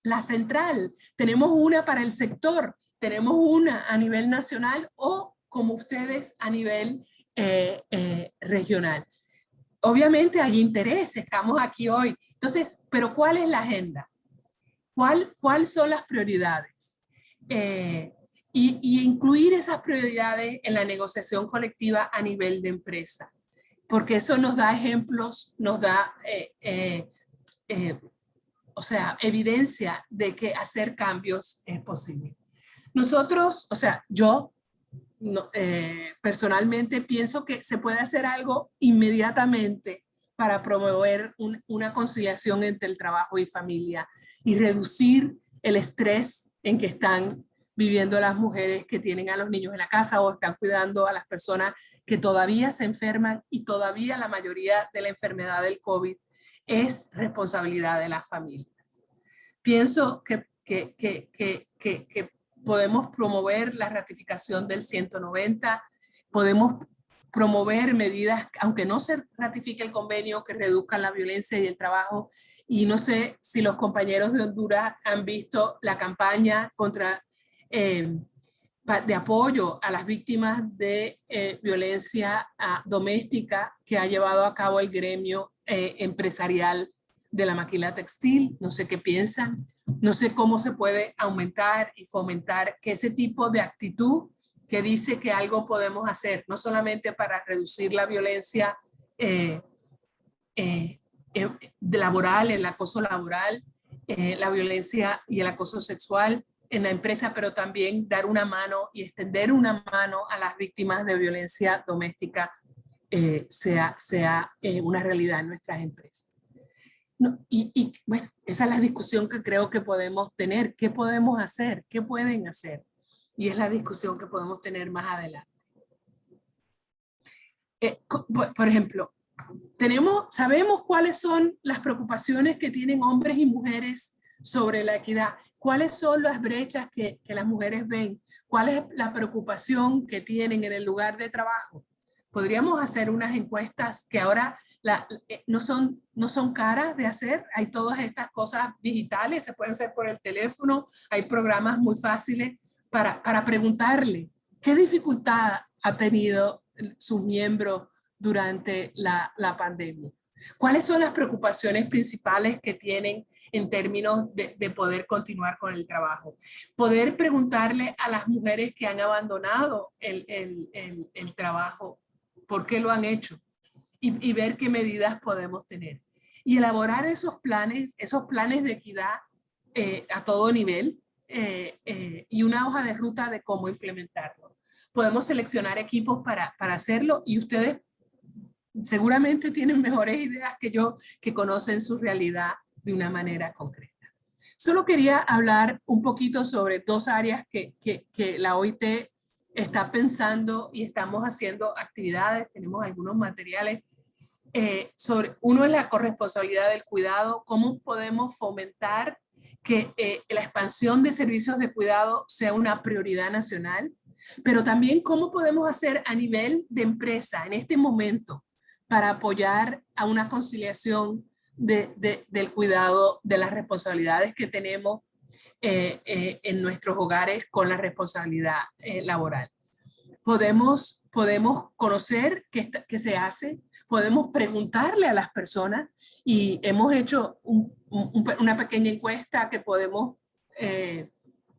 [SPEAKER 4] la central, tenemos una para el sector, tenemos una a nivel nacional o como ustedes a nivel regional. Obviamente hay interés, estamos aquí hoy. Entonces, pero ¿cuál es la agenda? ¿Cuáles son las prioridades? Y incluir esas prioridades en la negociación colectiva a nivel de empresa. Porque eso nos da ejemplos, nos da o sea, evidencia de que hacer cambios es posible. Nosotros, o sea, yo personalmente pienso que se puede hacer algo inmediatamente para promover una conciliación entre el trabajo y familia y reducir el estrés en que están viviendo las mujeres que tienen a los niños en la casa o están cuidando a las personas que todavía se enferman y todavía la mayoría de la enfermedad del COVID es responsabilidad de las familias. Pienso que podemos promover la ratificación del 190, podemos promover medidas, aunque no se ratifique el convenio, que reduzcan la violencia y el trabajo. Y no sé si los compañeros de Honduras han visto la campaña de apoyo a las víctimas de violencia doméstica que ha llevado a cabo el gremio empresarial de la maquila textil. No sé qué piensan, no sé cómo se puede aumentar y fomentar que ese tipo de actitud que dice que algo podemos hacer, no solamente para reducir la violencia laboral, el acoso laboral, la violencia y el acoso sexual en la empresa, pero también dar una mano y extender una mano a las víctimas de violencia doméstica sea una realidad en nuestras empresas. No, y bueno, esa es la discusión que creo que podemos tener. ¿Qué podemos hacer? ¿Qué pueden hacer? Y es la discusión que podemos tener más adelante. Por ejemplo, sabemos cuáles son las preocupaciones que tienen hombres y mujeres sobre la equidad. ¿Cuáles son las brechas que las mujeres ven? ¿Cuál es la preocupación que tienen en el lugar de trabajo? Podríamos hacer unas encuestas que ahora no son caras de hacer. Hay todas estas cosas digitales, se pueden hacer por el teléfono. Hay programas muy fáciles para preguntarle qué dificultad ha tenido sus miembros durante la pandemia. ¿Cuáles son las preocupaciones principales que tienen en términos de poder continuar con el trabajo? Poder preguntarle a las mujeres que han abandonado el trabajo por qué lo han hecho y ver qué medidas podemos tener. Y elaborar esos planes de equidad a todo nivel y una hoja de ruta de cómo implementarlo. Podemos seleccionar equipos para hacerlo y ustedes seguramente tienen mejores ideas que yo, que conocen su realidad de una manera concreta. Solo quería hablar un poquito sobre dos áreas que la OIT está pensando y estamos haciendo actividades, tenemos algunos materiales. Uno es la corresponsabilidad del cuidado, cómo podemos fomentar que la expansión de servicios de cuidado sea una prioridad nacional, pero también cómo podemos hacer a nivel de empresa en este momento para apoyar a una conciliación del cuidado, de las responsabilidades que tenemos en nuestros hogares con la responsabilidad laboral. Podemos conocer qué se hace, podemos preguntarle a las personas y hemos hecho una pequeña encuesta que podemos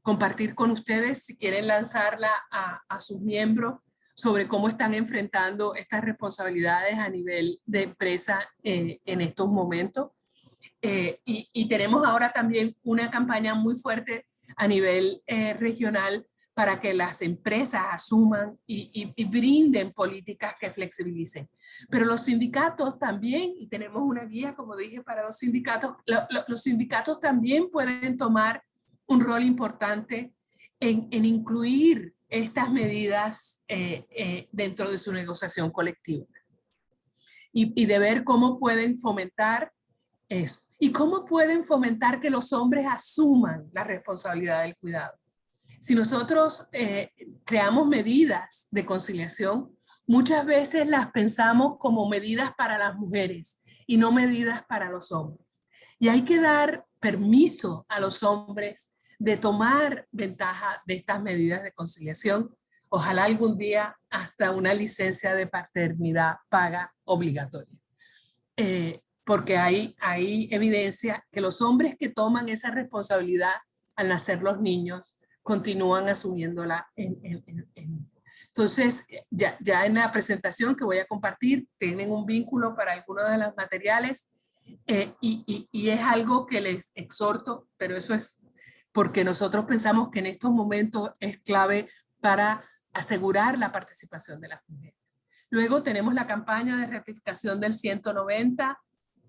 [SPEAKER 4] compartir con ustedes si quieren lanzarla a sus miembros sobre cómo están enfrentando estas responsabilidades a nivel de empresa en estos momentos. Y tenemos ahora también una campaña muy fuerte a nivel regional para que las empresas asuman y brinden políticas que flexibilicen. Pero los sindicatos también, y tenemos una guía, como dije, para los sindicatos también pueden tomar un rol importante en incluir estas medidas dentro de su negociación colectiva y de ver cómo pueden fomentar eso y cómo pueden fomentar que los hombres asuman la responsabilidad del cuidado. Si nosotros creamos medidas de conciliación, muchas veces las pensamos como medidas para las mujeres y no medidas para los hombres. Y hay que dar permiso a los hombres de tomar ventaja de estas medidas de conciliación. Ojalá algún día hasta una licencia de paternidad paga obligatoria. Porque hay evidencia que los hombres que toman esa responsabilidad al nacer los niños continúan asumiéndola. Entonces, ya en la presentación que voy a compartir, tienen un vínculo para algunos de los materiales y es algo que les exhorto, pero eso es porque nosotros pensamos que en estos momentos es clave para asegurar la participación de las mujeres. Luego tenemos la campaña de ratificación del 190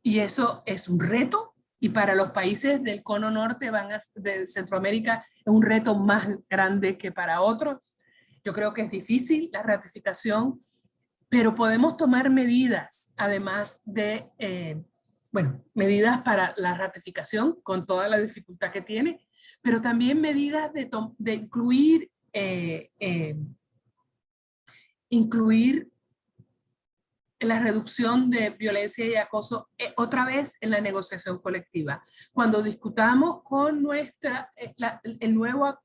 [SPEAKER 4] y eso es un reto y para los países del cono norte de Centroamérica es un reto más grande que para otros. Yo creo que es difícil la ratificación, pero podemos tomar medidas, además de, medidas para la ratificación con toda la dificultad que tiene, pero también medidas de incluir la reducción de violencia y acoso otra vez en la negociación colectiva. Cuando discutamos con el nuevo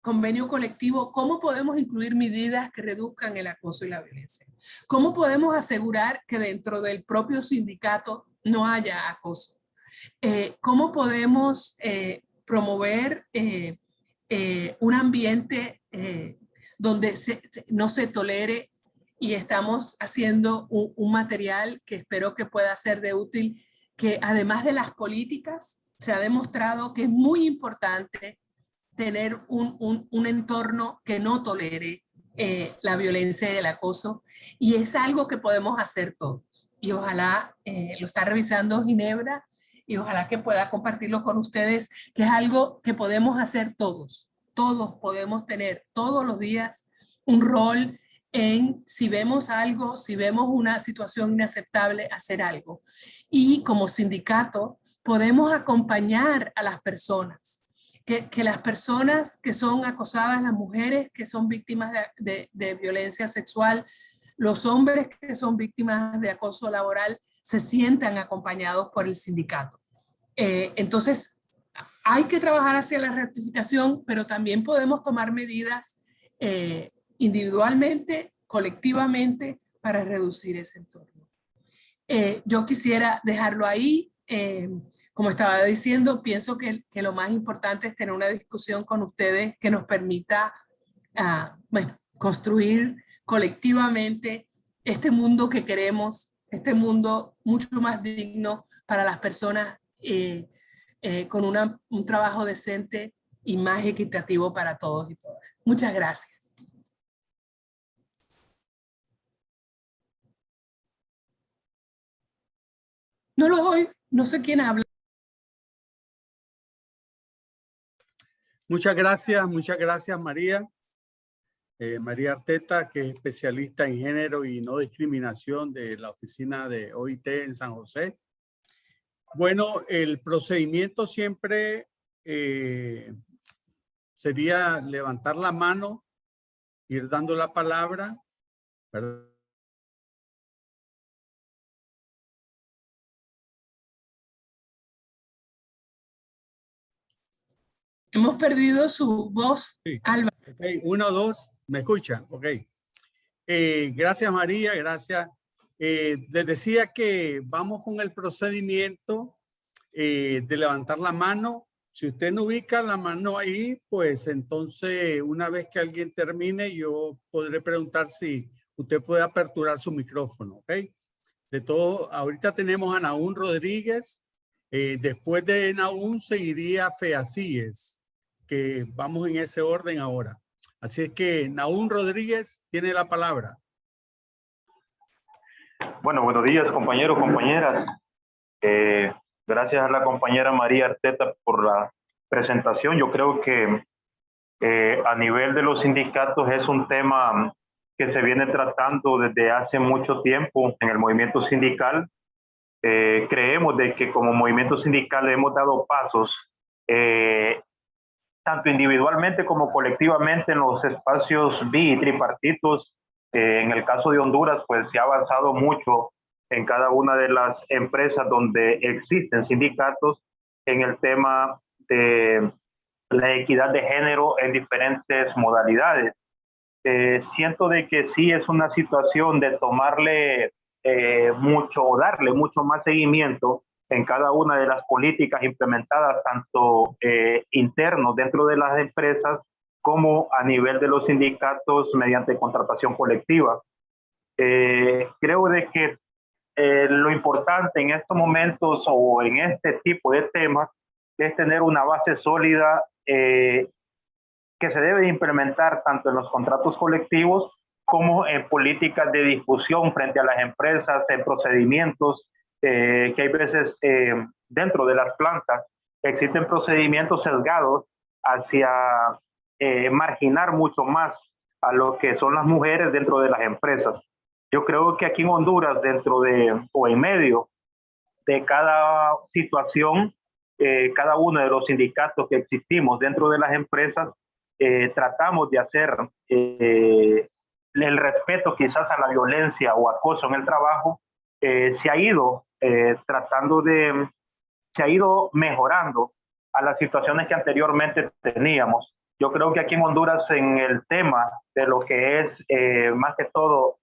[SPEAKER 4] convenio colectivo, ¿cómo podemos incluir medidas que reduzcan el acoso y la violencia? ¿Cómo podemos asegurar que dentro del propio sindicato no haya acoso? ¿Cómo podemos promover un ambiente donde no se tolere? Y estamos haciendo un material que espero que pueda ser de útil, que además de las políticas, se ha demostrado que es muy importante tener un entorno que no tolere la violencia y el acoso, y es algo que podemos hacer todos. Y ojalá, lo está revisando Ginebra, y ojalá que pueda compartirlo con ustedes, que es algo que podemos hacer todos. Todos podemos tener todos los días un rol en, si vemos algo, si vemos una situación inaceptable, hacer algo. Y como sindicato podemos acompañar a las personas, que las personas que son acosadas, las mujeres que son víctimas de violencia sexual, los hombres que son víctimas de acoso laboral, se sientan acompañados por el sindicato. Entonces, hay que trabajar hacia la rectificación, pero también podemos tomar medidas individualmente, colectivamente, para reducir ese entorno. Yo quisiera dejarlo ahí. Como estaba diciendo, pienso que lo más importante es tener una discusión con ustedes que nos permita construir colectivamente este mundo que queremos, este mundo mucho más digno para las personas, con un trabajo decente y más equitativo para todos y todas. Muchas gracias. No lo oigo, no sé quién habla.
[SPEAKER 1] Muchas gracias María. María Arteta, que es especialista en género y no discriminación de la oficina de OIT en San José. Bueno, el procedimiento siempre sería levantar la mano, ir dando la palabra, ¿verdad?
[SPEAKER 4] Hemos perdido su voz,
[SPEAKER 1] Sí.
[SPEAKER 4] Álvaro.
[SPEAKER 1] Okay. 1, 2, ¿me escuchan? Ok. Gracias María, gracias. Les decía que vamos con el procedimiento de levantar la mano. Si usted no ubica la mano ahí, pues entonces una vez que alguien termine, yo podré preguntar si usted puede aperturar su micrófono, ¿ok? De todo, ahorita tenemos a Naún Rodríguez. Después de Naún seguiría Feacíes, que vamos en ese orden ahora. Así es que Naún Rodríguez tiene la palabra.
[SPEAKER 5] Bueno, buenos días compañeros, compañeras. Gracias a la compañera María Arteta por la presentación. Yo creo que a nivel de los sindicatos es un tema que se viene tratando desde hace mucho tiempo en el movimiento sindical. Creemos de que como movimiento sindical hemos dado pasos tanto individualmente como colectivamente en los espacios bi y tripartitos. En el caso de Honduras, pues se ha avanzado mucho en cada una de las empresas donde existen sindicatos en el tema de la equidad de género en diferentes modalidades. Siento de que sí es una situación de tomarle darle mucho más seguimiento en cada una de las políticas implementadas, tanto internos dentro de las empresas como a nivel de los sindicatos mediante contratación colectiva. Creo de que lo importante en estos momentos o en este tipo de temas es tener una base sólida que se debe implementar tanto en los contratos colectivos como en políticas de discusión frente a las empresas, en procedimientos que hay veces dentro de las plantas existen procedimientos sesgados hacia marginar mucho más a lo que son las mujeres dentro de las empresas. Yo creo que aquí en Honduras, dentro de o en medio de cada situación, cada uno de los sindicatos que existimos dentro de las empresas, tratamos de hacer el respeto quizás a la violencia o acoso en el trabajo, se ha ido se ha ido mejorando a las situaciones que anteriormente teníamos. Yo creo que aquí en Honduras, en el tema de lo que es más que todo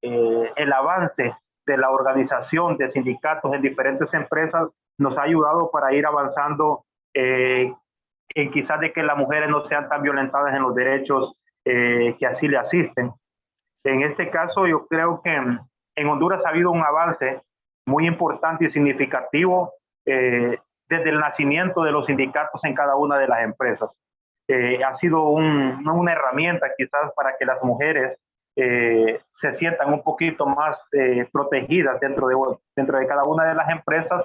[SPEAKER 5] el avance de la organización de sindicatos en diferentes empresas, nos ha ayudado para ir avanzando en quizás de que las mujeres no sean tan violentadas en los derechos que así le asisten. En este caso, yo creo que en Honduras ha habido un avance muy importante y significativo desde el nacimiento de los sindicatos en cada una de las empresas. Ha sido una herramienta quizás para que las mujeres se sientan un poquito más protegidas dentro de cada una de las empresas,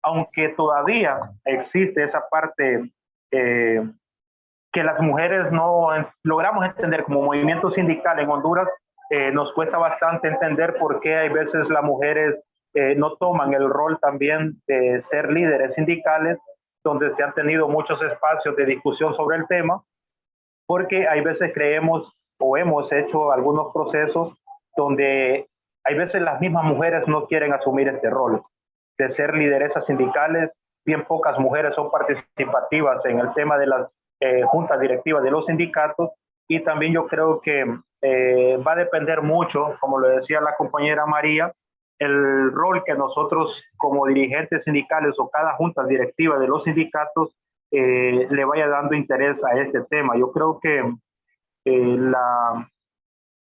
[SPEAKER 5] aunque todavía existe esa parte que las mujeres no logramos entender como movimiento sindical en Honduras. Nos cuesta bastante entender por qué hay veces las mujeres no toman el rol también de ser líderes sindicales, donde se han tenido muchos espacios de discusión sobre el tema, porque hay veces creemos o hemos hecho algunos procesos donde hay veces las mismas mujeres no quieren asumir este rol de ser lideresas sindicales. Bien pocas mujeres son participativas en el tema de las juntas directivas de los sindicatos, y también yo creo que va a depender mucho, como lo decía la compañera María, el rol que nosotros como dirigentes sindicales o cada junta directiva de los sindicatos le vaya dando interés a este tema. Yo creo que la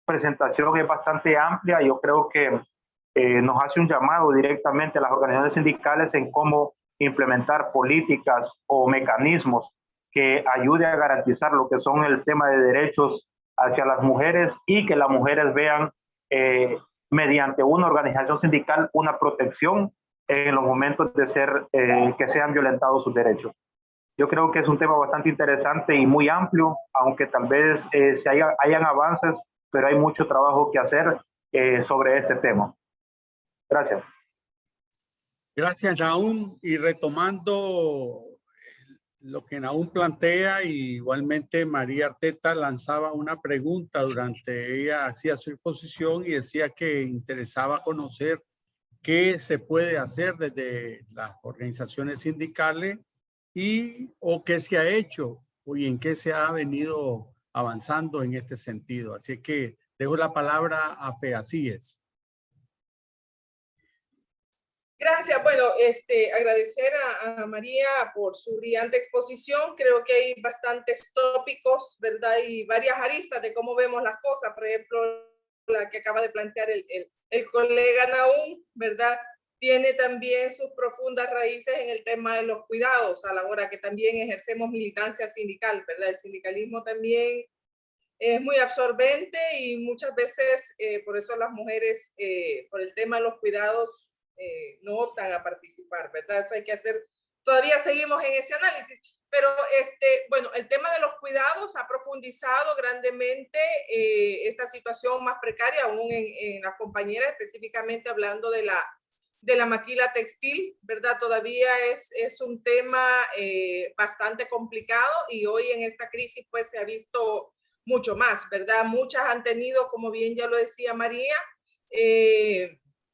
[SPEAKER 5] presentación es bastante amplia. Yo creo que nos hace un llamado directamente a las organizaciones sindicales en cómo implementar políticas o mecanismos que ayude a garantizar lo que son el tema de derechos hacia las mujeres, y que las mujeres vean mediante una organización sindical una protección en los momentos de que sean violentados sus derechos. Yo creo que es un tema bastante interesante y muy amplio, aunque tal vez hayan avances, pero hay mucho trabajo que hacer sobre este tema. Gracias.
[SPEAKER 1] Gracias, Nahum. Y retomando lo que Nahum plantea, y igualmente María Arteta lanzaba una pregunta durante ella hacía su exposición y decía que interesaba conocer qué se puede hacer desde las organizaciones sindicales o qué se ha hecho y en qué se ha venido avanzando en este sentido. Así que dejo la palabra a Feasíes.
[SPEAKER 6] Gracias. Bueno, agradecer a María por su brillante exposición. Creo que hay bastantes tópicos, ¿verdad? Y varias aristas de cómo vemos las cosas. Por ejemplo, la que acaba de plantear el colega Nahum, ¿verdad? Tiene también sus profundas raíces en el tema de los cuidados, a la hora que también ejercemos militancia sindical, ¿verdad? El sindicalismo también es muy absorbente y muchas veces por eso las mujeres, por el tema de los cuidados, no optan a participar, ¿verdad? Eso hay que hacer, todavía seguimos en ese análisis, pero bueno, el tema de los cuidados ha profundizado grandemente esta situación más precaria, aún en las compañeras, específicamente hablando de de la maquila textil, ¿verdad? Todavía es un tema bastante complicado y hoy en esta crisis pues se ha visto mucho más, ¿verdad? Muchas han tenido, como bien ya lo decía María,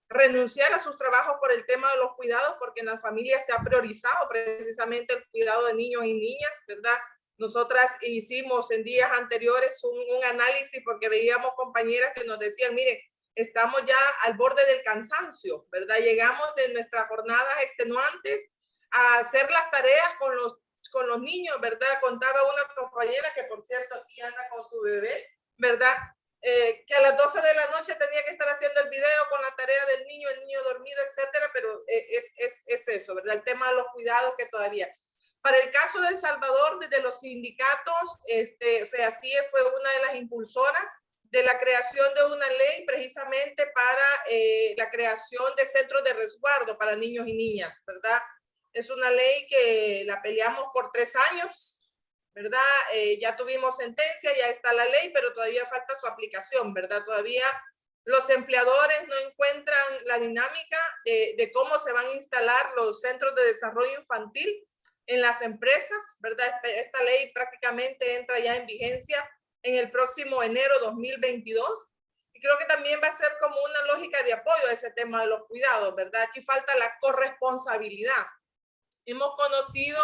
[SPEAKER 6] renunciar a sus trabajos por el tema de los cuidados, porque en las familias se ha priorizado precisamente el cuidado de niños y niñas, ¿verdad? Nosotras hicimos en días anteriores un análisis porque veíamos compañeras que nos decían, miren, estamos ya al borde del cansancio, ¿verdad? Llegamos de nuestras jornadas extenuantes a hacer las tareas con los niños, ¿verdad? Contaba una compañera que, por cierto, aquí anda con su bebé, ¿verdad? Que a las 12 de la noche tenía que estar haciendo el video con la tarea del niño, el niño dormido, etcétera, pero es eso, ¿verdad? El tema de los cuidados que todavía. Para el caso de El Salvador, desde los sindicatos, FEACIE fue una de las impulsoras de la creación de una ley precisamente para la creación de centros de resguardo para niños y niñas, ¿verdad? Es una ley que la peleamos por 3 años, ¿verdad? Ya tuvimos sentencia, ya está la ley, pero todavía falta su aplicación, ¿verdad? Todavía los empleadores no encuentran la dinámica de cómo se van a instalar los centros de desarrollo infantil en las empresas, ¿verdad? Esta ley prácticamente entra ya en vigencia en el próximo enero 2022. Y creo que también va a ser como una lógica de apoyo a ese tema de los cuidados, ¿verdad? Aquí falta la corresponsabilidad. Hemos conocido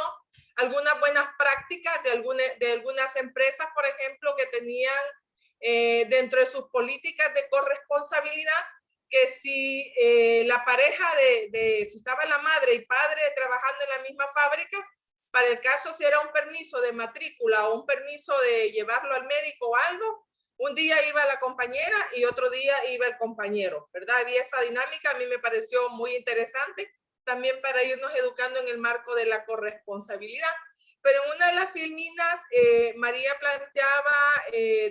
[SPEAKER 6] algunas buenas prácticas de algunas empresas, por ejemplo, que tenían dentro de sus políticas de corresponsabilidad que si la pareja si estaba la madre y padre trabajando en la misma fábrica, para el caso si era un permiso de matrícula o un permiso de llevarlo al médico o algo, un día iba la compañera y otro día iba el compañero, ¿verdad? Había esa dinámica, a mí me pareció muy interesante, también para irnos educando en el marco de la corresponsabilidad. Pero en una de las filminas, María planteaba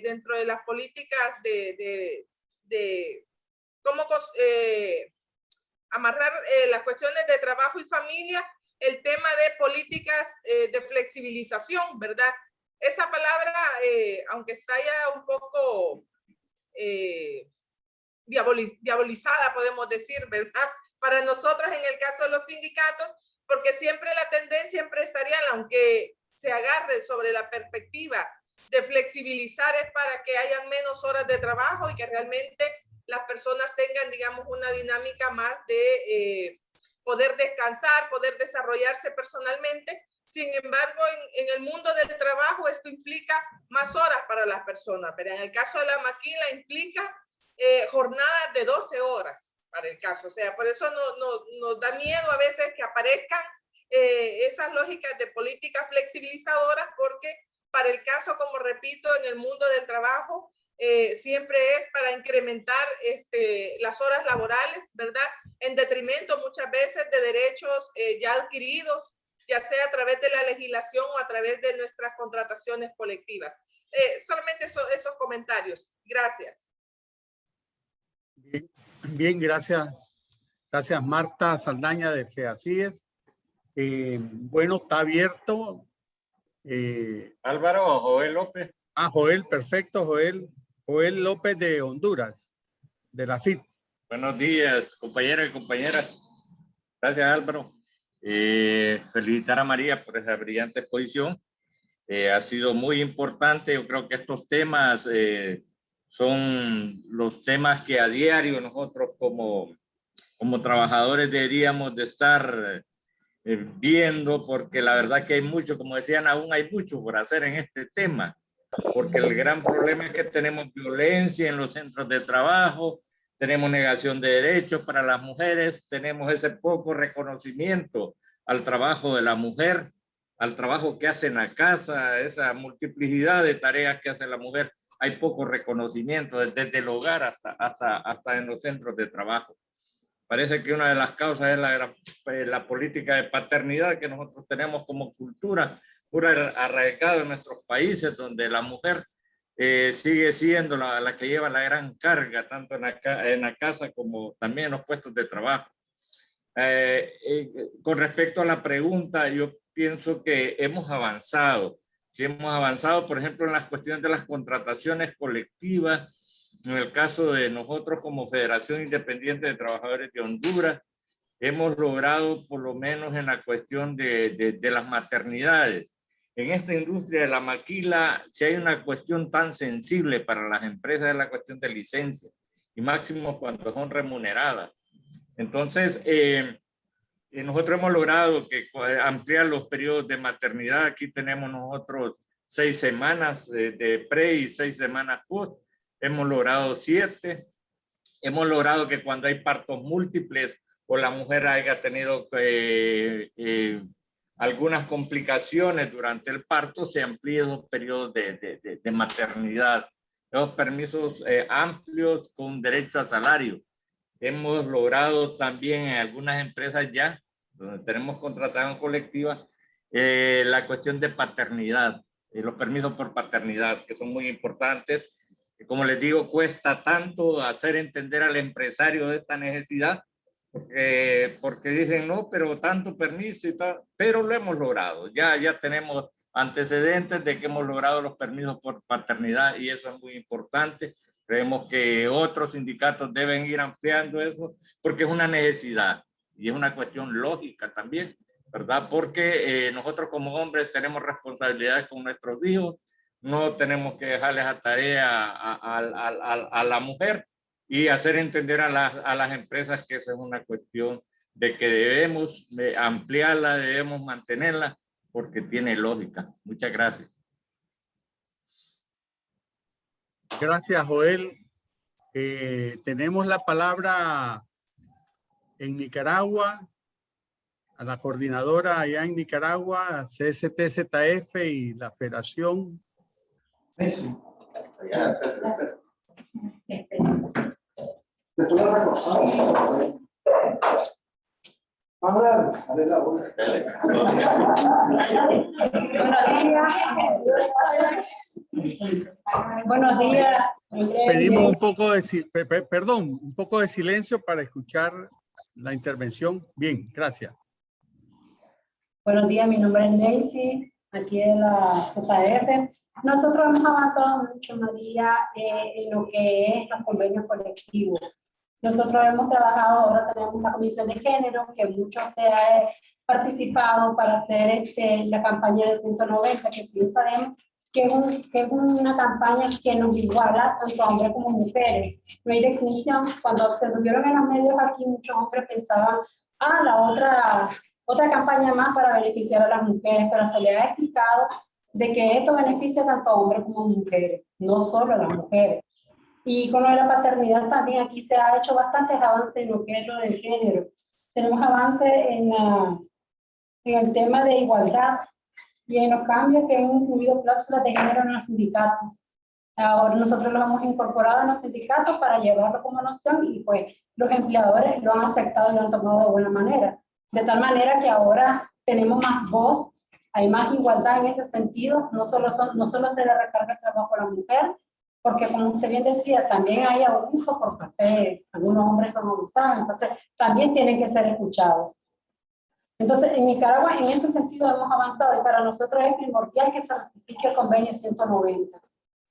[SPEAKER 6] dentro de las políticas de cómo amarrar las cuestiones de trabajo y familia, el tema de políticas de flexibilización, ¿verdad? Esa palabra, aunque está ya un poco diabolizada, podemos decir, ¿verdad? Para nosotros en el caso de los sindicatos, porque siempre la tendencia empresarial, aunque se agarre sobre la perspectiva de flexibilizar, es para que hayan menos horas de trabajo y que realmente las personas tengan, digamos, una dinámica más de poder descansar, poder desarrollarse personalmente. Sin embargo, en el mundo del trabajo esto implica más horas para las personas, pero en el caso de la maquila implica jornadas de 12 horas para el caso. O sea, por eso nos da miedo a veces que aparezcan esas lógicas de políticas flexibilizadoras, porque para el caso, como repito, en el mundo del trabajo, siempre es para incrementar las horas laborales, ¿verdad? En detrimento muchas veces de derechos ya adquiridos, ya sea a través de la legislación o a través de nuestras contrataciones colectivas. Solamente esos comentarios. Gracias.
[SPEAKER 1] Bien, gracias. Gracias, Marta Saldaña de FEACIES. Bueno, está abierto.
[SPEAKER 7] Álvaro, Joel López.
[SPEAKER 1] Joel, perfecto, Joel. Joel López de Honduras, de la FIT.
[SPEAKER 7] Buenos días, compañeros y compañeras. Gracias, Álvaro. Felicitar a María por esa brillante exposición. Ha sido muy importante. Yo creo que estos temas son los temas que a diario nosotros como trabajadores deberíamos de estar viendo, porque la verdad que hay mucho, como decían, aún hay mucho por hacer en este tema, porque el gran problema es que tenemos violencia en los centros de trabajo, tenemos negación de derechos para las mujeres, tenemos ese poco reconocimiento al trabajo de la mujer, al trabajo que hace en la casa, esa multiplicidad de tareas que hace la mujer, hay poco reconocimiento desde el hogar hasta en los centros de trabajo. Parece que una de las causas es la política de paternidad que nosotros tenemos como cultura pura arraigada en nuestros países, donde la mujer sigue siendo la que lleva la gran carga, tanto en la casa como también en los puestos de trabajo. Con respecto a la pregunta, yo pienso que hemos avanzado. Sí hemos avanzado, por ejemplo, en las cuestiones de las contrataciones colectivas, en el caso de nosotros como Federación Independiente de Trabajadores de Honduras, hemos logrado, por lo menos en la cuestión de las maternidades. En esta industria de la maquila, si hay una cuestión tan sensible para las empresas, es la cuestión de licencia, y máximo cuando son remuneradas. Entonces, nosotros hemos logrado que ampliar los periodos de maternidad. Aquí tenemos nosotros 6 semanas de pre y 6 semanas post. Hemos logrado 7. Hemos logrado que cuando hay partos múltiples o la mujer haya tenido algunas complicaciones durante el parto, se amplíen los periodos de maternidad. Los permisos amplios con derecho a salario. Hemos logrado también en algunas empresas ya, donde tenemos contratación colectiva, la cuestión de paternidad, los permisos por paternidad, que son muy importantes. Como les digo, cuesta tanto hacer entender al empresario de esta necesidad, porque dicen, no, pero tanto permiso y tal, pero lo hemos logrado. Ya tenemos antecedentes de que hemos logrado los permisos por paternidad y eso es muy importante. Creemos que otros sindicatos deben ir ampliando eso porque es una necesidad y es una cuestión lógica también, ¿verdad? Porque nosotros como hombres tenemos responsabilidades con nuestros hijos, no tenemos que dejarles a tarea a la mujer y hacer entender a las empresas que esa es una cuestión de que debemos ampliarla, debemos mantenerla, porque tiene lógica. Muchas gracias.
[SPEAKER 1] Gracias, Joel. Tenemos la palabra en Nicaragua, a la coordinadora allá en Nicaragua, CSTZF y la Federación.
[SPEAKER 8] Sí. Después la recordamos. Ahora sale la bola.
[SPEAKER 9] Buenos días.
[SPEAKER 1] Pedimos un poco de silencio para escuchar la intervención. Bien, gracias.
[SPEAKER 9] Buenos días, mi nombre es Nancy, aquí de la ZF. Nosotros hemos avanzado mucho, María, en lo que es los convenios colectivos. Nosotros hemos trabajado, ahora tenemos una comisión de género que mucho se ha participado para hacer la campaña del 190, que sí sabemos que es una campaña que nos iguala tanto a hombres como mujeres. No hay definición. Cuando se tuvieron en los medios aquí, muchos hombres pensaban, la otra campaña más para beneficiar a las mujeres, pero se les ha explicado de que esto beneficia tanto a hombres como mujeres, no solo a las mujeres. Y con lo de la paternidad también aquí se ha hecho bastantes avances en lo que es lo del género. Tenemos avances en el tema de igualdad y en los cambios que han incluido cláusulas de género en los sindicatos. Ahora nosotros lo hemos incorporado en los sindicatos para llevarlo como noción y pues los empleadores lo han aceptado y lo han tomado de buena manera. De tal manera que ahora tenemos más voz, hay más igualdad en ese sentido, no solo se le recarga el trabajo a la mujer, porque como usted bien decía, también hay abuso por parte de algunos hombres abusados, entonces también tienen que ser escuchados. Entonces, en Nicaragua, en ese sentido hemos avanzado y para nosotros es primordial que se ratifique el convenio 190,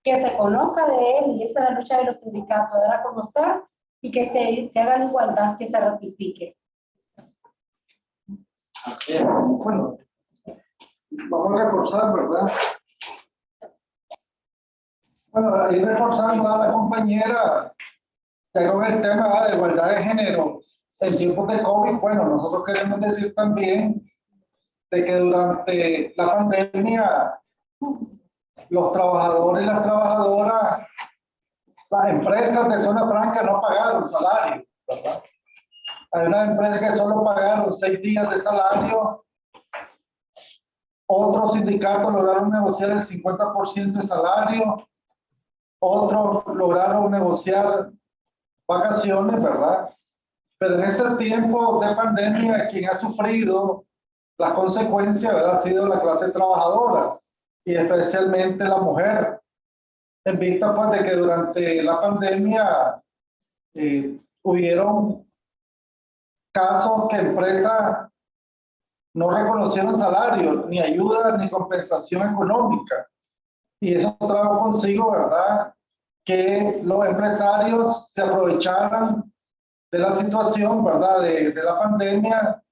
[SPEAKER 9] que se conozca de él y esa es la lucha de los sindicatos, dar a conocer y que se haga la igualdad, que se ratifique.
[SPEAKER 8] Bueno, vamos a reforzar, ¿verdad? Bueno, ahí reforzando a la compañera que con el tema de igualdad de género en tiempos de COVID, bueno, nosotros queremos decir también de que durante la pandemia los trabajadores y las trabajadoras, las empresas de zona franca no pagaron salario, ¿verdad? Hay unas empresas que solo pagaron 6 días de salario. Otros sindicatos lograron negociar el 50% de salario. Otros lograron negociar vacaciones, ¿verdad? Pero en este tiempo de pandemia, quien ha sufrido las consecuencias, ¿verdad?, ha sido la clase trabajadora y especialmente la mujer. En vista, pues, de que durante la pandemia hubieron casos que empresas no reconocieron salario, ni ayuda, ni compensación económica. Y eso trajo consigo, ¿verdad?, que los empresarios se aprovecharan la situación, ¿verdad? De la pandemia,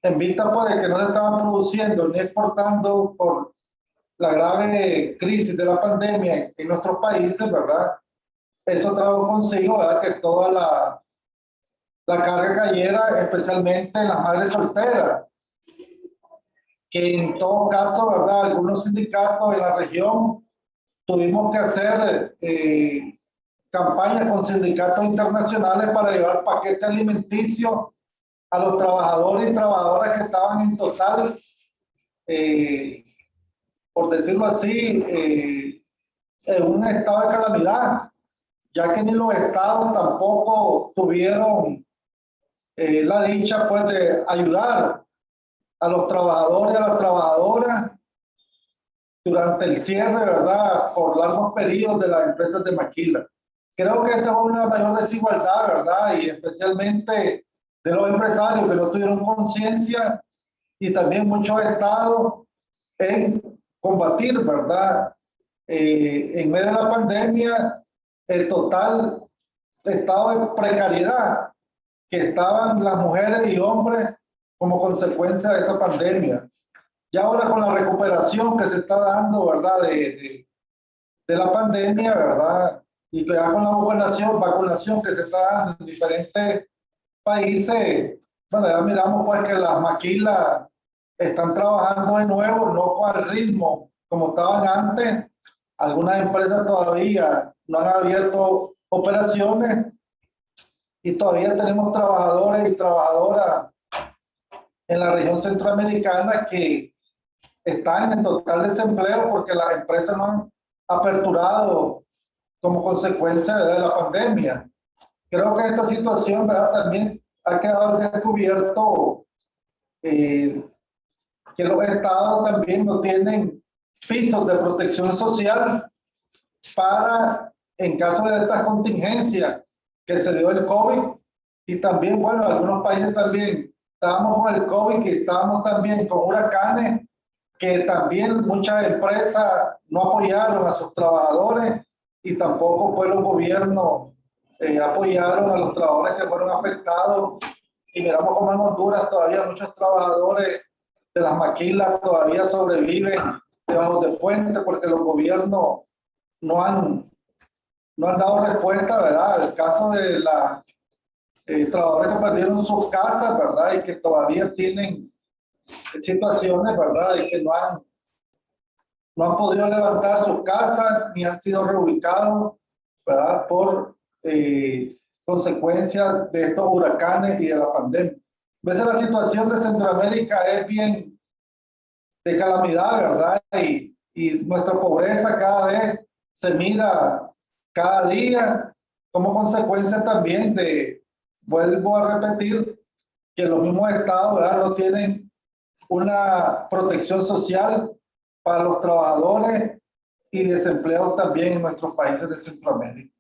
[SPEAKER 8] en vista pues, de que no se estaban produciendo ni exportando por la grave crisis de la pandemia en nuestros países, ¿verdad? Eso trajo consigo, ¿verdad? Que toda la carga cayera, especialmente en las madres solteras, que en todo caso, ¿verdad? Algunos sindicatos en la región tuvimos que hacer campañas con sindicatos internacionales para llevar paquete alimenticio a los trabajadores y trabajadoras que estaban en total, por decirlo así, en un estado de calamidad, ya que ni los estados tampoco tuvieron la dicha pues de ayudar a los trabajadores y a las trabajadoras durante el cierre, ¿verdad? Por largos periodos de las empresas de maquila. Creo que esa fue una mayor desigualdad, ¿verdad? Y especialmente de los empresarios que no tuvieron conciencia y también muchos estados en combatir, ¿verdad? En medio de la pandemia, el total estado de precariedad que estaban las mujeres y hombres como consecuencia de esta pandemia. Y ahora con la recuperación que se está dando, ¿verdad? De la pandemia, ¿verdad? Y que ya con la vacunación que se está dando en diferentes países, bueno, ya miramos pues que las maquilas están trabajando de nuevo, no con el ritmo como estaban antes. Algunas empresas todavía no han abierto operaciones y todavía tenemos trabajadores y trabajadoras en la región centroamericana que están en total desempleo porque las empresas no han aperturado como consecuencia de la pandemia. Creo que esta situación, ¿verdad? También ha quedado descubierto que los estados también no tienen pisos de protección social para, en caso de estas contingencias que se dio el COVID, y también, bueno, algunos países también estábamos con el COVID, que estábamos también con huracanes, que también muchas empresas no apoyaron a sus trabajadores y tampoco pues los gobiernos apoyaron a los trabajadores que fueron afectados. Y miramos como en Honduras todavía muchos trabajadores de las maquilas todavía sobreviven debajo de puentes porque los gobiernos no han dado respuesta, ¿verdad? El caso de las trabajadores que perdieron sus casas, ¿verdad? Y que todavía tienen situaciones, ¿verdad? Y que no han podido levantar sus casas ni han sido reubicados, ¿verdad? Por consecuencias de estos huracanes y de la pandemia. A veces la situación de Centroamérica es bien de calamidad, ¿verdad? Y nuestra pobreza cada vez se mira cada día como consecuencia también de, vuelvo a repetir, que los mismos estados, ¿verdad? No tienen una protección social para los trabajadores y desempleados también en nuestros países de Centroamérica.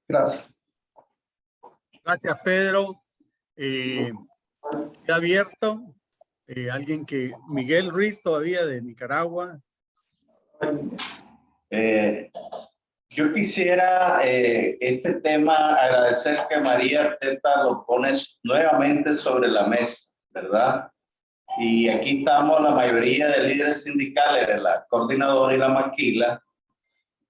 [SPEAKER 8] Gracias.
[SPEAKER 1] Gracias, Pedro. Queda abierto. Alguien que, Miguel Ruiz todavía de Nicaragua.
[SPEAKER 3] Yo quisiera este tema agradecer que María Arteta lo pone nuevamente sobre la mesa, ¿verdad? Y aquí estamos la mayoría de líderes sindicales de la coordinadora y la maquila.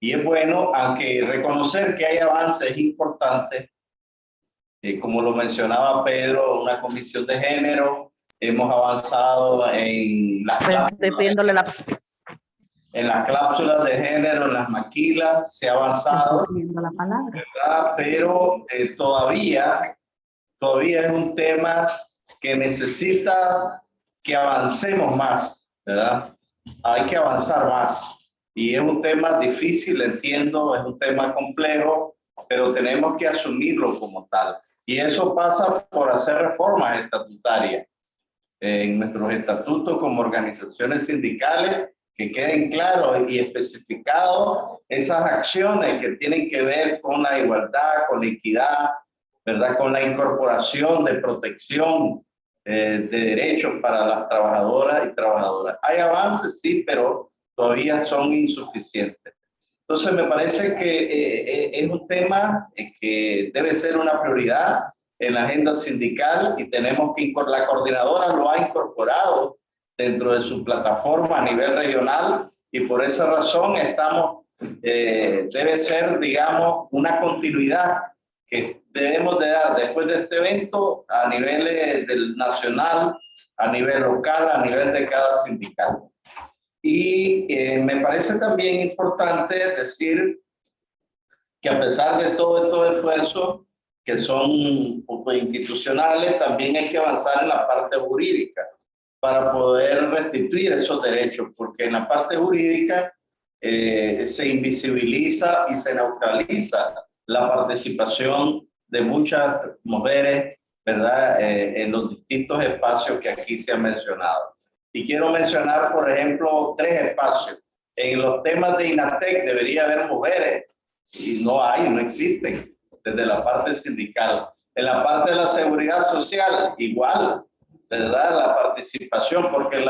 [SPEAKER 3] Y es bueno, aunque reconocer que hay avances importantes, como lo mencionaba Pedro, una comisión de género, hemos avanzado en las cláusulas de género, en las maquilas, se ha avanzado, ¿verdad? Pero todavía es un tema que necesita que avancemos más, ¿verdad? Hay que avanzar más. Y es un tema difícil, entiendo, es un tema complejo, pero tenemos que asumirlo como tal. Y eso pasa por hacer reformas estatutarias en nuestros estatutos como organizaciones sindicales, que queden claros y especificados esas acciones que tienen que ver con la igualdad, con la equidad, ¿verdad? Con la incorporación de protección de derechos para las trabajadoras y trabajadoras. Hay avances, sí, pero todavía son insuficientes. Entonces me parece que es un tema que debe ser una prioridad en la agenda sindical y tenemos que la coordinadora lo ha incorporado dentro de su plataforma a nivel regional y por esa razón debe ser, digamos, una continuidad que debemos de dar después de este evento a nivel del nacional, a nivel local, a nivel de cada sindicato. Y me parece también importante decir que a pesar de todo estos esfuerzos que son institucionales, también hay que avanzar en la parte jurídica para poder restituir esos derechos, porque en la parte jurídica se invisibiliza y se neutraliza la participación de muchas mujeres, ¿verdad? En los distintos espacios que aquí se han mencionado. Y quiero mencionar, por ejemplo, 3 espacios. En los temas de INATEC debería haber mujeres y no hay, no existen desde la parte sindical. En la parte de la seguridad social, igual, ¿verdad? La participación, porque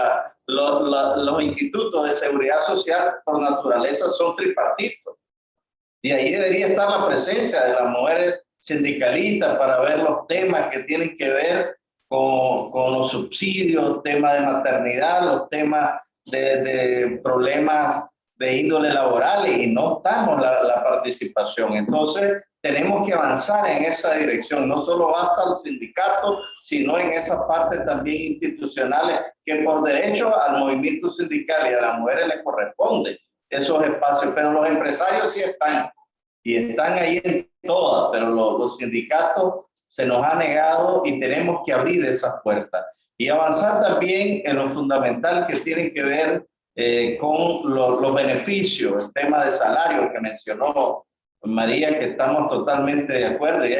[SPEAKER 3] los institutos de seguridad social por naturaleza son tripartitos. Y ahí debería estar la presencia de las mujeres sindicalistas para ver los temas que tienen que ver con los subsidios, temas de maternidad, los temas de problemas de índole laboral y no estamos la participación. Entonces, tenemos que avanzar en esa dirección. No solo basta el sindicato, sino en esa parte también institucionales que por derecho al movimiento sindical y a las mujeres les corresponde esos espacios. Pero los empresarios sí están y están ahí en todas, pero los sindicatos se nos ha negado y tenemos que abrir esas puertas y avanzar también en lo fundamental que tiene que ver con los beneficios, el tema de salario que mencionó María, que estamos totalmente de acuerdo. Y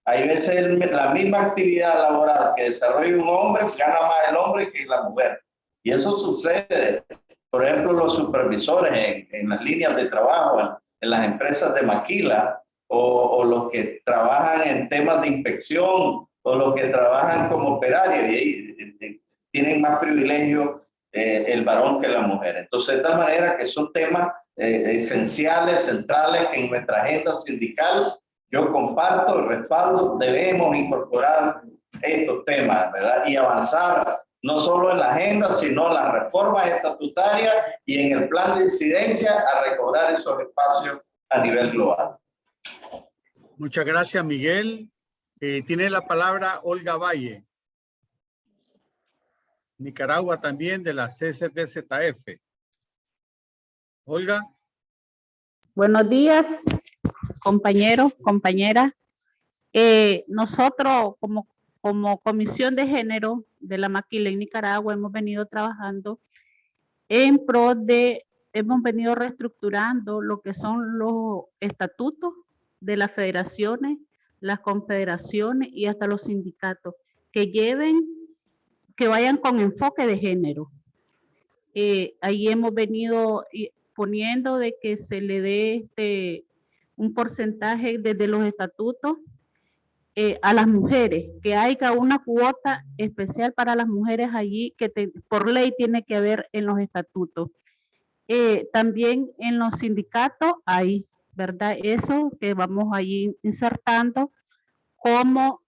[SPEAKER 3] hay veces la misma actividad laboral que desarrolla un hombre, gana más el hombre que la mujer. Y eso sucede, por ejemplo, los supervisores en las líneas de trabajo, en las empresas de maquila, o los que trabajan en temas de inspección, o los que trabajan como operarios, y tienen más privilegio el varón que la mujer. Entonces, de tal manera que son temas esenciales, centrales, que en nuestra agenda sindical yo comparto y respaldo, debemos incorporar estos temas, ¿verdad? Y avanzar no solo en la agenda, sino en las reformas estatutarias y en el plan de incidencia a recobrar esos espacios a nivel global.
[SPEAKER 1] Muchas gracias, Miguel. Tiene la palabra Olga Valle, Nicaragua también, de la CCTZF. Olga.
[SPEAKER 10] Buenos días, compañeros, compañeras. Nosotros como Comisión de Género de la Maquila en Nicaragua hemos venido trabajando en pro de, hemos venido reestructurando lo que son los estatutos de las federaciones, las confederaciones y hasta los sindicatos que vayan con enfoque de género. Ahí hemos venido poniendo de que se le dé un porcentaje desde los estatutos a las mujeres, que haya una cuota especial para las mujeres allí que por ley tiene que haber en los estatutos. También en los sindicatos hay, ¿verdad? Eso que vamos allí insertando como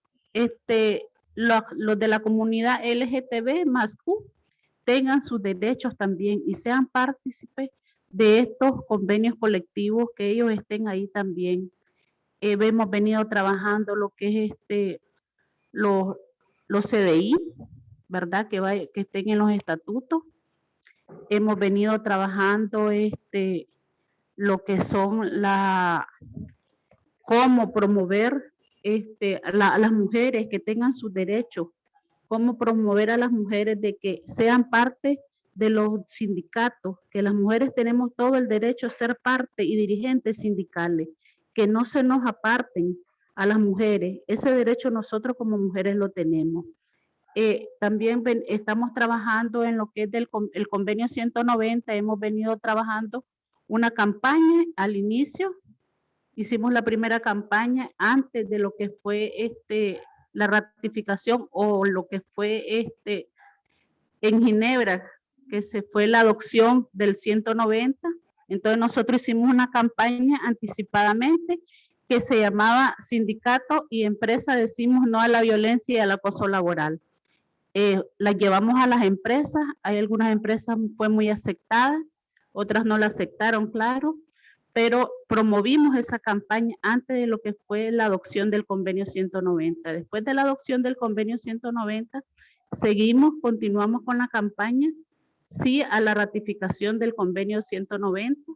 [SPEAKER 10] los de la comunidad LGTB más Q tengan sus derechos también y sean partícipes de estos convenios colectivos, que ellos estén ahí también. Hemos venido trabajando lo que es los CDI, ¿verdad? Que estén en los estatutos. Hemos venido trabajando lo que son cómo promover a las mujeres que tengan sus derechos, cómo promover a las mujeres de que sean parte de los sindicatos, que las mujeres tenemos todo el derecho a ser parte y dirigentes sindicales, que no se nos aparten a las mujeres. Ese derecho nosotros como mujeres lo tenemos. También estamos trabajando en lo que es el convenio 190, hemos venido trabajando una campaña al inicio, hicimos la primera campaña antes de lo que fue la ratificación o lo que fue en Ginebra, que se fue la adopción del 190. Entonces nosotros hicimos una campaña anticipadamente que se llamaba Sindicato y Empresa Decimos No a la Violencia y al Acoso Laboral. La llevamos a las empresas, hay algunas empresas fue muy aceptada, otras no la aceptaron, claro, pero promovimos esa campaña antes de lo que fue la adopción del convenio 190. Después de la adopción del convenio 190, continuamos con la campaña, sí a la ratificación del convenio 190.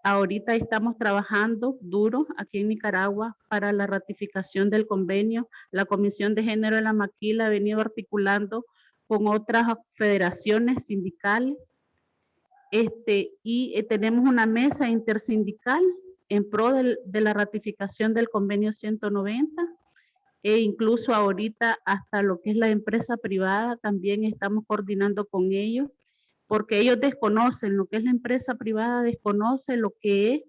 [SPEAKER 10] Ahorita estamos trabajando duro aquí en Nicaragua para la ratificación del convenio. La Comisión de Género de la Maquila ha venido articulando con otras federaciones sindicales y tenemos una mesa intersindical en pro de la ratificación del convenio 190 e incluso ahorita hasta lo que es la empresa privada también estamos coordinando con ellos porque ellos desconocen lo que es la empresa privada, desconoce lo que es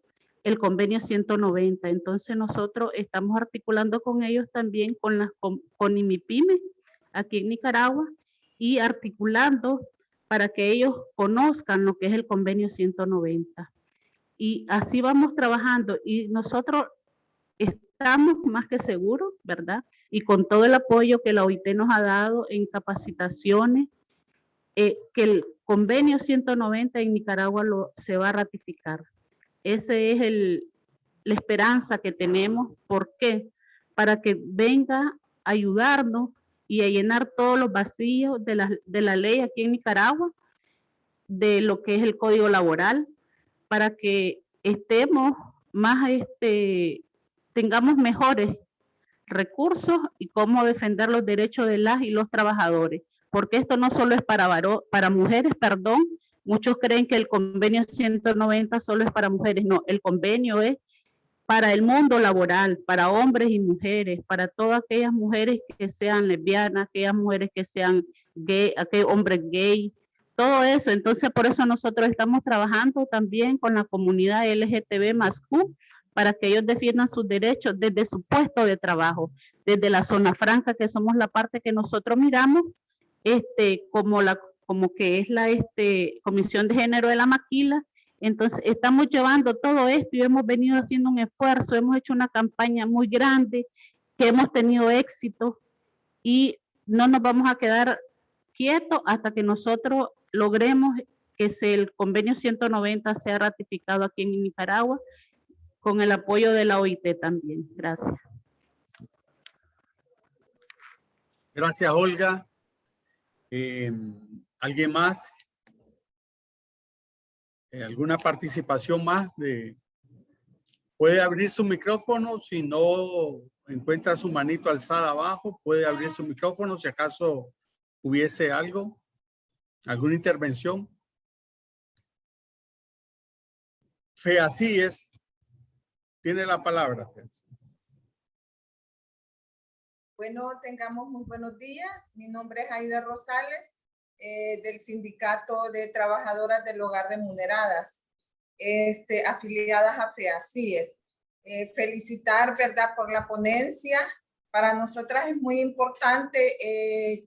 [SPEAKER 10] el convenio 190. Entonces nosotros estamos articulando con ellos también con IMIPYME aquí en Nicaragua y articulando para que ellos conozcan lo que es el convenio 190. Y así vamos trabajando y nosotros estamos más que seguros, ¿verdad? Y con todo el apoyo que la OIT nos ha dado en capacitaciones, que el convenio 190 en Nicaragua se va a ratificar. Esa es la esperanza que tenemos. ¿Por qué? Para que venga a ayudarnos y a llenar todos los vacíos de la ley aquí en Nicaragua, de lo que es el Código Laboral, para que estemos más, tengamos mejores recursos y cómo defender los derechos de las y los trabajadores. Porque esto no solo es para mujeres, perdón, muchos creen que el convenio 190 solo es para mujeres, no, el convenio es para el mundo laboral, para hombres y mujeres, para todas aquellas mujeres que sean lesbianas, aquellas mujeres que sean gay, aquellos hombres gay, todo eso. Entonces por eso nosotros estamos trabajando también con la comunidad LGTB+Q para que ellos defiendan sus derechos desde su puesto de trabajo, desde la zona franca, que somos la parte que nosotros miramos, como que es la Comisión de Género de la Maquila. Entonces estamos llevando todo esto y hemos venido haciendo un esfuerzo, hemos hecho una campaña muy grande, que hemos tenido éxito y no nos vamos a quedar quietos hasta que nosotros logremos que el convenio 190 sea ratificado aquí en Nicaragua con el apoyo de la OIT también. Gracias.
[SPEAKER 1] Gracias, Olga. ¿Alguien más? ¿Alguna participación más? Puede abrir su micrófono. Si no encuentra su manito alzada abajo, puede abrir su micrófono si acaso hubiese algo, alguna intervención. Fe, así es. Tiene la palabra.
[SPEAKER 6] Bueno, tengamos muy buenos días. Mi nombre es Aida Rosales, del Sindicato de Trabajadoras del Hogar Remuneradas, afiliadas a FEACIES. Felicitar, ¿verdad?, por la ponencia. Para nosotras es muy importante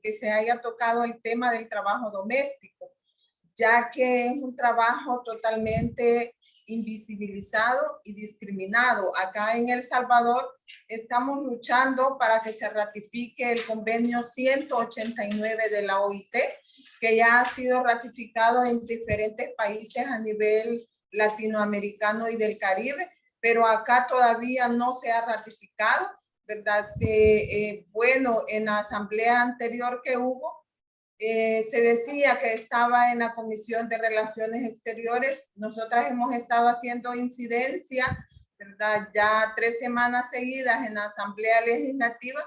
[SPEAKER 6] que se haya tocado el tema del trabajo doméstico, ya que es un trabajo totalmente invisibilizado y discriminado. Acá en El Salvador estamos luchando para que se ratifique el convenio 189 de la OIT, que ya ha sido ratificado en diferentes países a nivel latinoamericano y del Caribe, pero acá todavía no se ha ratificado, ¿verdad? Bueno, en la asamblea anterior que hubo, se decía que estaba en la Comisión de Relaciones Exteriores. Nosotras hemos estado haciendo incidencia, ¿verdad?, ya 3 semanas seguidas en la Asamblea Legislativa,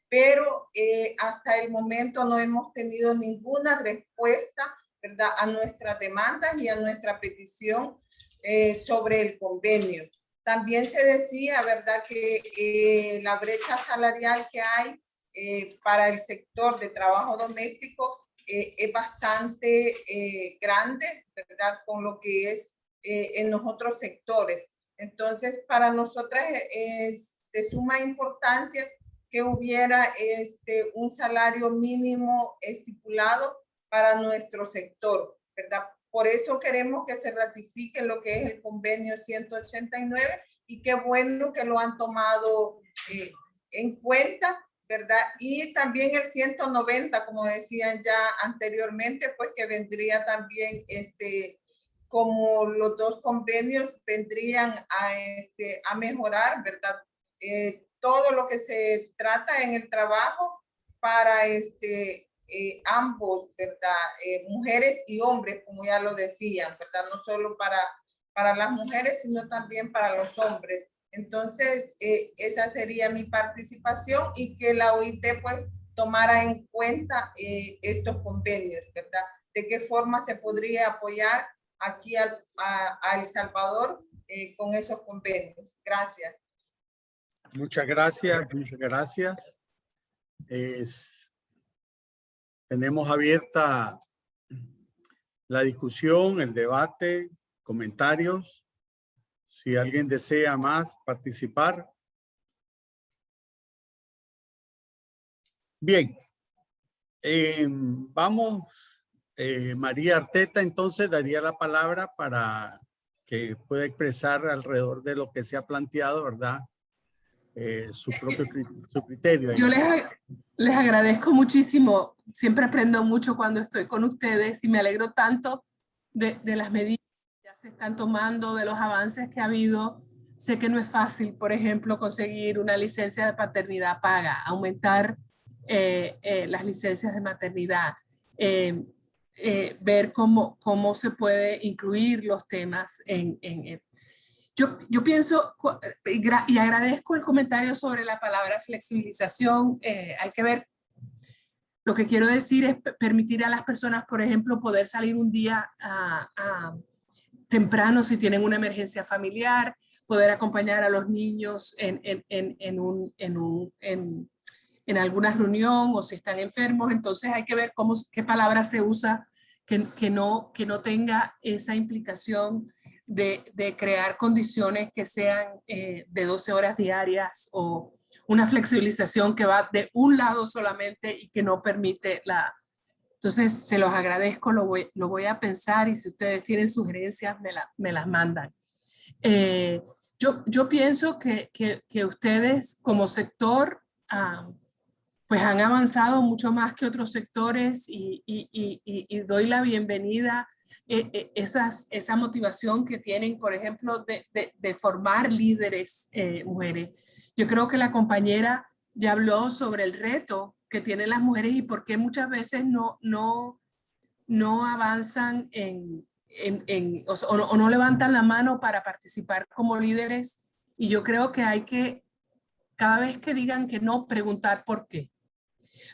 [SPEAKER 6] pero hasta el momento no hemos tenido ninguna respuesta, ¿verdad?, a nuestras demandas y a nuestra petición sobre el convenio. También se decía, ¿verdad?, que la brecha salarial que hay para el sector de trabajo doméstico es bastante grande, ¿verdad?, con lo que es en los otros sectores. Entonces, para nosotras es de suma importancia que hubiera un salario mínimo estipulado para nuestro sector, ¿verdad? Por eso queremos que se ratifique lo que es el convenio 189 y qué bueno que lo han tomado en cuenta, ¿verdad? Y también el 190, como decían ya anteriormente, pues que vendría también como los dos convenios vendrían a mejorar, ¿verdad? Todo lo que se trata en el trabajo para ambos, ¿verdad? Mujeres y hombres, como ya lo decían, ¿verdad? No solo para las mujeres, sino también para los hombres. Entonces, esa sería mi participación y que la OIT pues tomara en cuenta estos convenios, ¿verdad? De qué forma se podría apoyar aquí a El Salvador con esos convenios. Gracias.
[SPEAKER 1] Muchas gracias, muchas gracias. Tenemos abierta la discusión, el debate, comentarios. Si alguien desea más participar. Bien. Vamos, María Arteta, entonces daría la palabra para que pueda expresar alrededor de lo que se ha planteado, ¿verdad? Su criterio.
[SPEAKER 4] Yo les agradezco muchísimo. Siempre aprendo mucho cuando estoy con ustedes y me alegro tanto de las medidas que ya se están tomando, de los avances que ha habido. Sé que no es fácil, por ejemplo, conseguir una licencia de paternidad paga, aumentar las licencias de maternidad, ver cómo se puede incluir los temas en Yo pienso, y agradezco el comentario sobre la palabra flexibilización. Hay que ver, lo que quiero decir es permitir a las personas, por ejemplo, poder salir un día temprano si tienen una emergencia familiar, poder acompañar a los niños en alguna reunión o si están enfermos. Entonces hay que ver qué palabra se usa que no tenga esa implicación de crear condiciones que sean de 12 horas diarias o una flexibilización que va de un lado solamente y que no permite Entonces, se los agradezco, lo voy a pensar y si ustedes tienen sugerencias, me las mandan. Yo pienso que ustedes como sector pues han avanzado mucho más que otros sectores y doy la bienvenida esa motivación que tienen, por ejemplo, de formar líderes mujeres. Yo creo que la compañera ya habló sobre el reto que tienen las mujeres y por qué muchas veces no avanzan o no levantan la mano para participar como líderes. Y yo creo que hay que, cada vez que digan que no, preguntar por qué.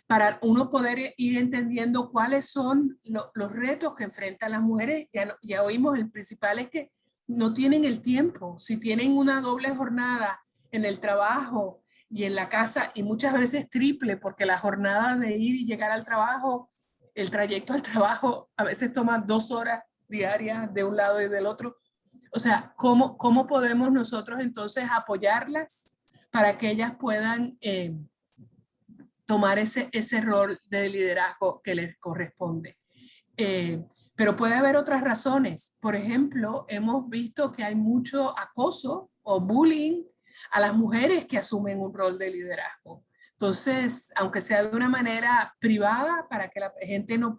[SPEAKER 4] Para uno poder ir entendiendo cuáles son los retos que enfrentan las mujeres. Ya oímos, el principal es que no tienen el tiempo. Si tienen una doble jornada en el trabajo y en la casa, y muchas veces triple, porque la jornada de ir y llegar al trabajo, el trayecto al trabajo a veces toma 2 horas diarias de un lado y del otro. O sea, ¿cómo podemos nosotros entonces apoyarlas para que ellas puedan tomar ese rol de liderazgo que les corresponde? Pero puede haber otras razones. Por ejemplo, hemos visto que hay mucho acoso o bullying a las mujeres que asumen un rol de liderazgo. Entonces, aunque sea de una manera privada, para que la gente no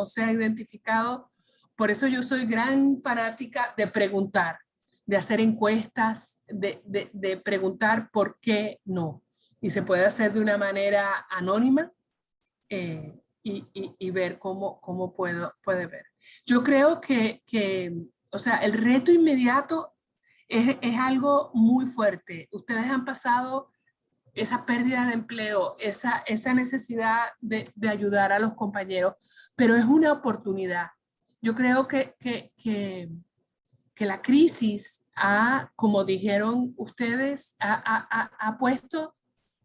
[SPEAKER 4] sea identificado, por eso yo soy gran fanática de preguntar, de hacer encuestas, de preguntar por qué no. Y se puede hacer de una manera anónima y ver cómo puede ver. Yo creo que o sea, el reto inmediato es algo muy fuerte. Ustedes han pasado esa pérdida de empleo, esa necesidad de ayudar a los compañeros, pero es una oportunidad. Yo creo que la crisis como dijeron ustedes, ha puesto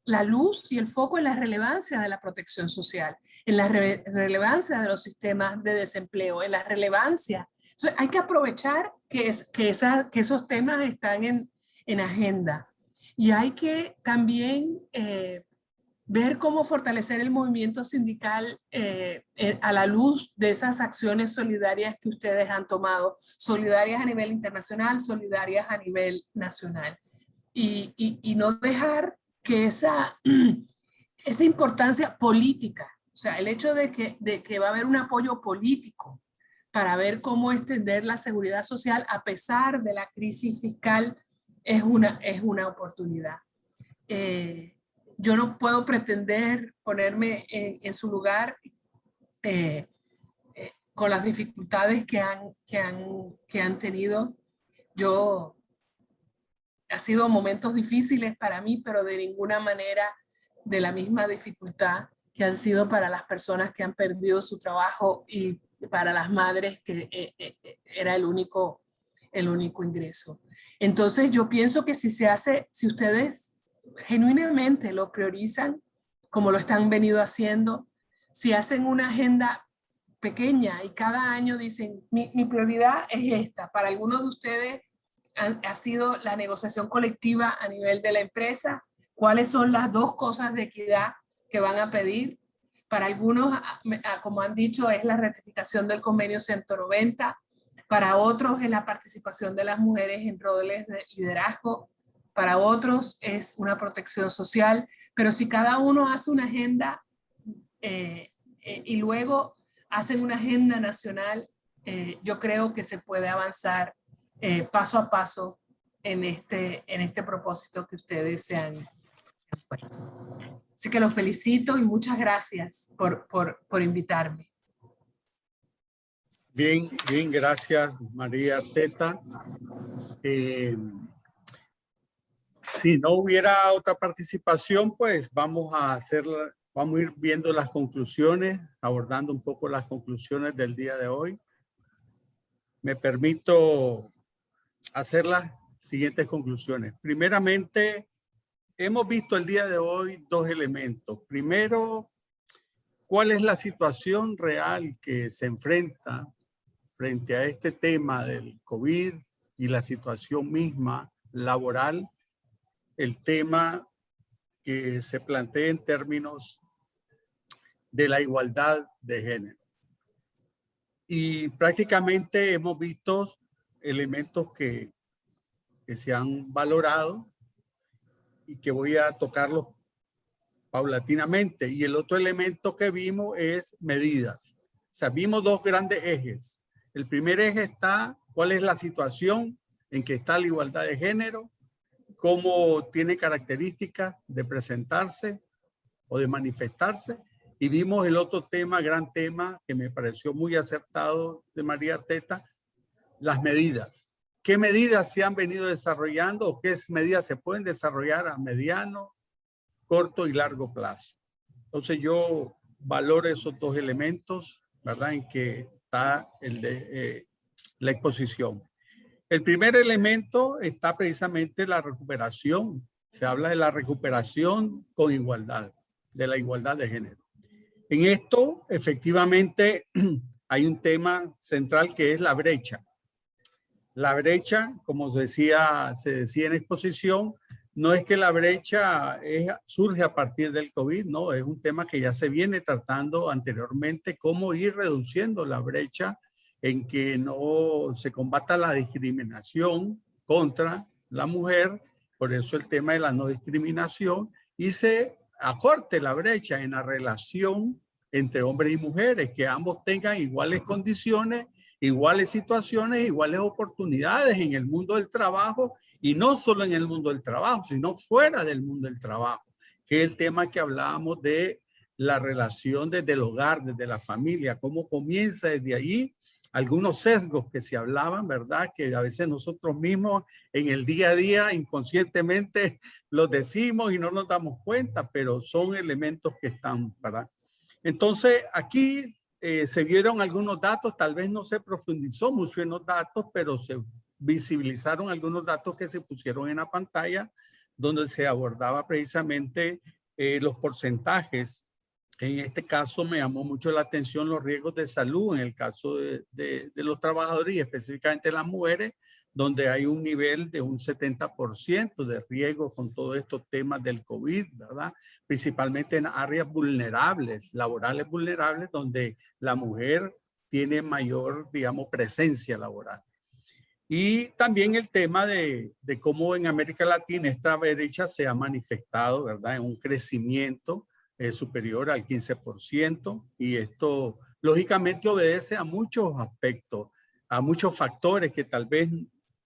[SPEAKER 4] la luz y el foco en la relevancia de la protección social, en la relevancia de los sistemas de desempleo, en la relevancia. Entonces, hay que aprovechar que esos temas están en agenda. Y hay que también ver cómo fortalecer el movimiento sindical a la luz de esas acciones solidarias que ustedes han tomado, solidarias a nivel internacional, solidarias a nivel nacional. Y no dejar que esa importancia política, o sea, el hecho de que va a haber un apoyo político para ver cómo extender la seguridad social a pesar de la crisis fiscal es una oportunidad. Yo no puedo pretender ponerme en su lugar con las dificultades que han tenido. Ha sido momentos difíciles para mí, pero de ninguna manera de la misma dificultad que han sido para las personas que han perdido su trabajo y para las madres que era el único ingreso. Entonces yo pienso que si ustedes genuinamente lo priorizan, como lo están venido haciendo, si hacen una agenda pequeña y cada año dicen, mi prioridad es esta. Para algunos de ustedes ha sido la negociación colectiva a nivel de la empresa. ¿Cuáles son las 2 cosas de equidad que van a pedir? Para algunos, como han dicho, es la ratificación del convenio 190. Para otros es la participación de las mujeres en roles de liderazgo. Para otros es una protección social. Pero si cada uno hace una agenda y luego hacen una agenda nacional, yo creo que se puede avanzar paso a paso en este propósito que ustedes se han puesto. Así que los felicito y muchas gracias por invitarme.
[SPEAKER 1] Bien, gracias María Arteta. Si no hubiera otra participación, pues vamos a ir viendo las conclusiones, abordando un poco las conclusiones del día de hoy. Me permito hacer las siguientes conclusiones. Primeramente, hemos visto el día de hoy 2 elementos. Primero, ¿cuál es la situación real que se enfrenta frente a este tema del COVID y la situación misma laboral? El tema que se plantea en términos de la igualdad de género. Y prácticamente hemos visto elementos que se han valorado y que voy a tocarlos paulatinamente. Y el otro elemento que vimos es medidas. O sea, vimos 2 grandes ejes. El primer eje está, ¿cuál es la situación en que está la igualdad de género? ¿Cómo tiene características de presentarse o de manifestarse? Y vimos el otro tema, gran tema, que me pareció muy acertado de María Arteta, las medidas. ¿Qué medidas se han venido desarrollando o qué medidas se pueden desarrollar a mediano, corto y largo plazo? Entonces yo valoro esos 2 elementos, ¿verdad? En que está la exposición. El primer elemento está precisamente la recuperación. Se habla de la recuperación con igualdad, de la igualdad de género. En esto, efectivamente, hay un tema central que es la brecha. La brecha, como se decía en exposición, no es que la brecha surge a partir del COVID, no, es un tema que ya se viene tratando anteriormente, cómo ir reduciendo la brecha en que no se combata la discriminación contra la mujer, por eso el tema de la no discriminación, y se acorte la brecha en la relación entre hombres y mujeres, que ambos tengan iguales condiciones, iguales situaciones, iguales oportunidades en el mundo del trabajo, y no solo en el mundo del trabajo, sino fuera del mundo del trabajo, que es el tema que hablábamos de la relación desde el hogar, desde la familia, cómo comienza desde allí, algunos sesgos que se hablaban, ¿verdad? Que a veces nosotros mismos en el día a día inconscientemente los decimos y no nos damos cuenta, pero son elementos que están, ¿verdad? Entonces, aquí se vieron algunos datos, tal vez no se profundizó mucho en los datos, pero se visibilizaron algunos datos que se pusieron en la pantalla, donde se abordaba precisamente los porcentajes En este caso me llamó mucho la atención los riesgos de salud en el caso de los trabajadores y específicamente las mujeres, donde hay un nivel de un 70% de riesgo con todos estos temas del COVID, ¿verdad? Principalmente en áreas vulnerables, laborales vulnerables, donde la mujer tiene mayor, digamos, presencia laboral. Y también el tema de cómo en América Latina esta brecha se ha manifestado, ¿verdad? En un crecimiento superior al 15%, y esto lógicamente obedece a muchos aspectos, a muchos factores que tal vez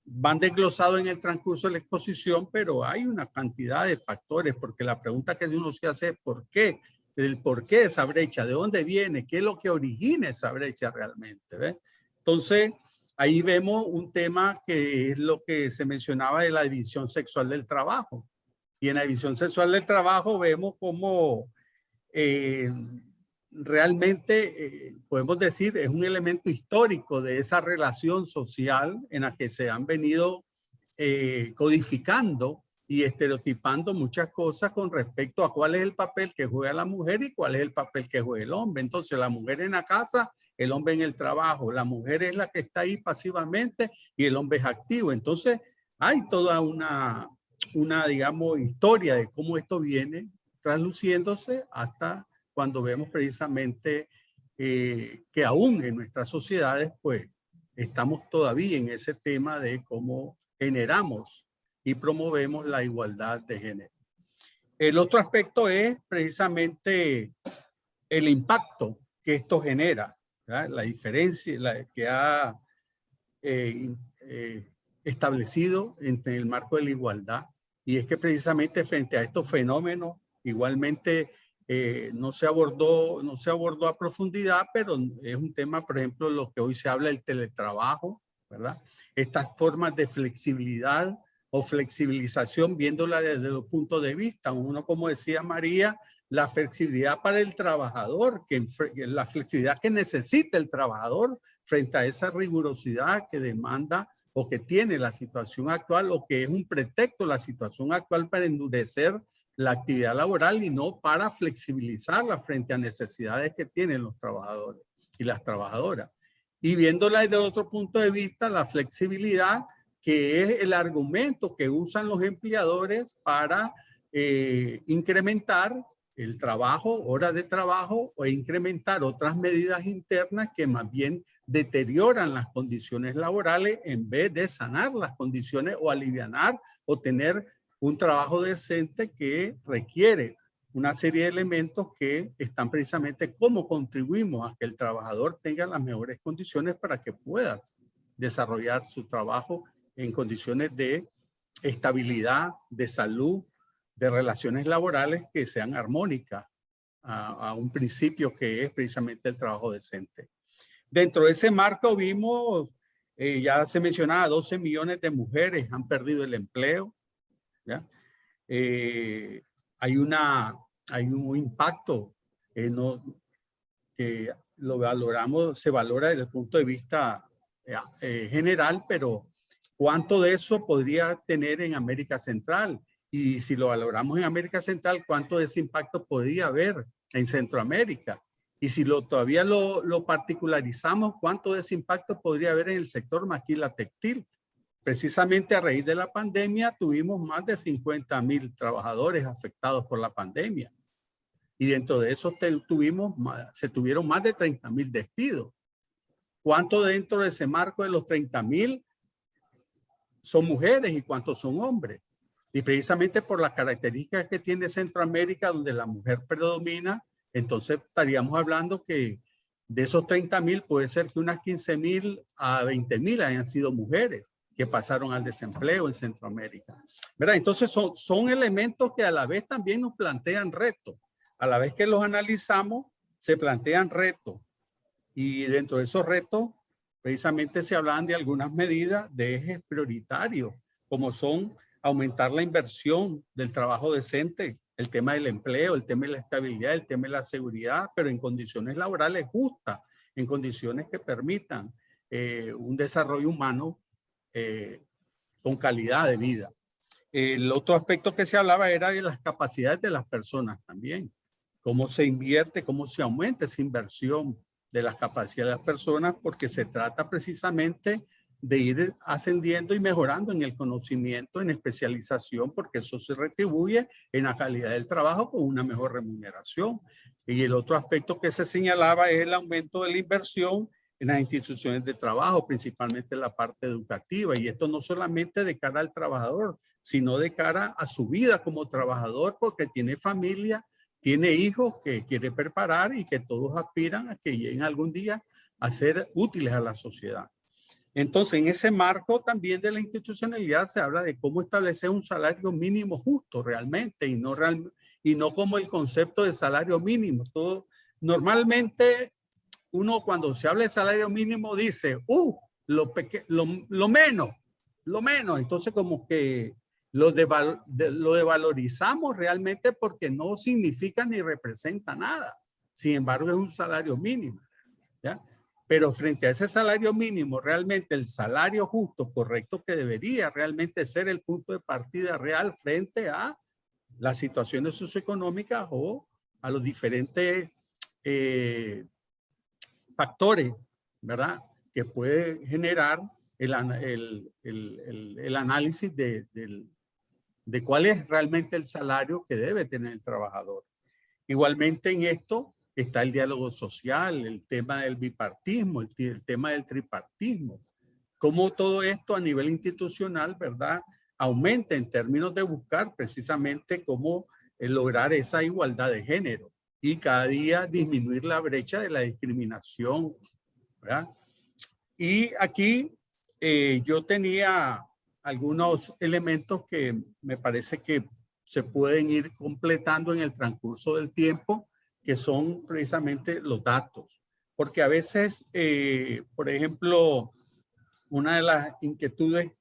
[SPEAKER 1] van desglosados en el transcurso de la exposición, pero hay una cantidad de factores, porque la pregunta que uno se hace es ¿por qué? El por qué esa brecha, de dónde viene, qué es lo que origina esa brecha realmente, ¿ves? Entonces, ahí vemos un tema que es lo que se mencionaba de la división sexual del trabajo. Y en la división sexual del trabajo vemos cómo realmente podemos decir es un elemento histórico de esa relación social en la que se han venido codificando y estereotipando muchas cosas con respecto a cuál es el papel que juega la mujer y cuál es el papel que juega el hombre. Entonces la mujer en la casa, el hombre en el trabajo, la mujer es la que está ahí pasivamente y el hombre es activo. Entonces hay toda una digamos, historia de cómo esto viene trasluciéndose hasta cuando vemos precisamente que aún en nuestras sociedades, pues, estamos todavía en ese tema de cómo generamos y promovemos la igualdad de género. El otro aspecto es precisamente el impacto que esto genera, ¿verdad? La diferencia que ha establecido entre el marco de la igualdad, y es que precisamente frente a estos fenómenos igualmente no se abordó a profundidad, pero es un tema, por ejemplo, lo que hoy se habla del teletrabajo, ¿verdad? Estas formas de flexibilidad o flexibilización, viéndola desde los puntos de vista. Uno, como decía María, la flexibilidad para el trabajador, la flexibilidad que necesita el trabajador frente a esa rigurosidad que demanda o que tiene la situación actual, o que es un pretexto la situación actual para endurecer la actividad laboral y no para flexibilizarla frente a necesidades que tienen los trabajadores y las trabajadoras. Y viéndola desde otro punto de vista, la flexibilidad, que es el argumento que usan los empleadores para incrementar el trabajo, horas de trabajo, o incrementar otras medidas internas que más bien deterioran las condiciones laborales en vez de sanar las condiciones o alivianar o tener un trabajo decente que requiere una serie de elementos que están precisamente cómo contribuimos a que el trabajador tenga las mejores condiciones para que pueda desarrollar su trabajo en condiciones de estabilidad, de salud, de relaciones laborales que sean armónicas a un principio que es precisamente el trabajo decente. Dentro de ese marco vimos, ya se mencionaba, 12 millones de mujeres han perdido el empleo, ¿ya? Hay un impacto que lo valoramos, se valora desde el punto de vista general, pero ¿cuánto de eso podría tener en América Central? Y si lo valoramos en América Central, ¿cuánto de ese impacto podría haber en Centroamérica? Y si todavía lo particularizamos, ¿cuánto de ese impacto podría haber en el sector maquila textil? Precisamente a raíz de la pandemia tuvimos más de 50,000 trabajadores afectados por la pandemia. Y dentro de esos se tuvieron más de 30,000 despidos. ¿Cuánto dentro de ese marco de los 30,000 son mujeres y cuántos son hombres? Y precisamente por las características que tiene Centroamérica, donde la mujer predomina, entonces estaríamos hablando que de esos 30,000 puede ser que unas 15,000 a 20,000 hayan sido mujeres que pasaron al desempleo en Centroamérica, ¿verdad? Entonces son elementos que a la vez también nos plantean retos. A la vez que los analizamos, se plantean retos. Y dentro de esos retos, precisamente se hablan de algunas medidas de ejes prioritarios, como son aumentar la inversión del trabajo decente, el tema del empleo, el tema de la estabilidad, el tema de la seguridad, pero en condiciones laborales justas, en condiciones que permitan un desarrollo humano con calidad de vida. El otro aspecto que se hablaba era de las capacidades de las personas también. cómo se invierte, cómo se aumenta esa inversión de las capacidades de las personas, porque se trata precisamente de ir ascendiendo y mejorando en el conocimiento, en especialización, porque eso se retribuye en la calidad del trabajo con una mejor remuneración. Y el otro aspecto que se señalaba es el aumento de la inversión en las instituciones de trabajo, principalmente en la parte educativa. Y esto no solamente de cara al trabajador, sino de cara a su vida como trabajador, porque tiene familia, tiene hijos que quiere preparar y que todos aspiran a que lleguen algún día a ser útiles a la sociedad. Entonces, en ese marco también de la institucionalidad se habla de cómo establecer un salario mínimo justo realmente y no como el concepto de salario mínimo. Normalmente uno cuando se habla de salario mínimo dice, lo menos. Entonces como que lo devalorizamos realmente porque no significa ni representa nada. Sin embargo, es un salario mínimo, ¿ya? Pero frente a ese salario mínimo, realmente el salario justo, correcto, que debería realmente ser el punto de partida real frente a las situaciones socioeconómicas o a los diferentes factores, ¿verdad? Que puede generar el análisis de cuál es realmente el salario que debe tener el trabajador. Igualmente en esto está el diálogo social, el tema del bipartismo, el tema del tripartismo. Cómo todo esto a nivel institucional, ¿verdad?, aumenta en términos de buscar precisamente cómo lograr esa igualdad de género y cada día disminuir la brecha de la discriminación, ¿verdad? Y aquí yo tenía algunos elementos que me parece que se pueden ir completando en el transcurso del tiempo, que son precisamente los datos. Porque a veces, por ejemplo, una de las inquietudes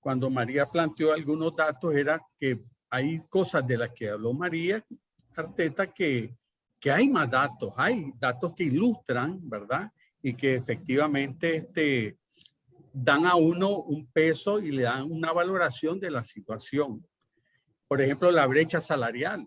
[SPEAKER 1] cuando María planteó algunos datos era que hay cosas de las que habló María Arteta que hay más datos, hay datos que ilustran, ¿verdad? Y que efectivamente dan a uno un peso y le dan una valoración de la situación. Por ejemplo, la brecha salarial.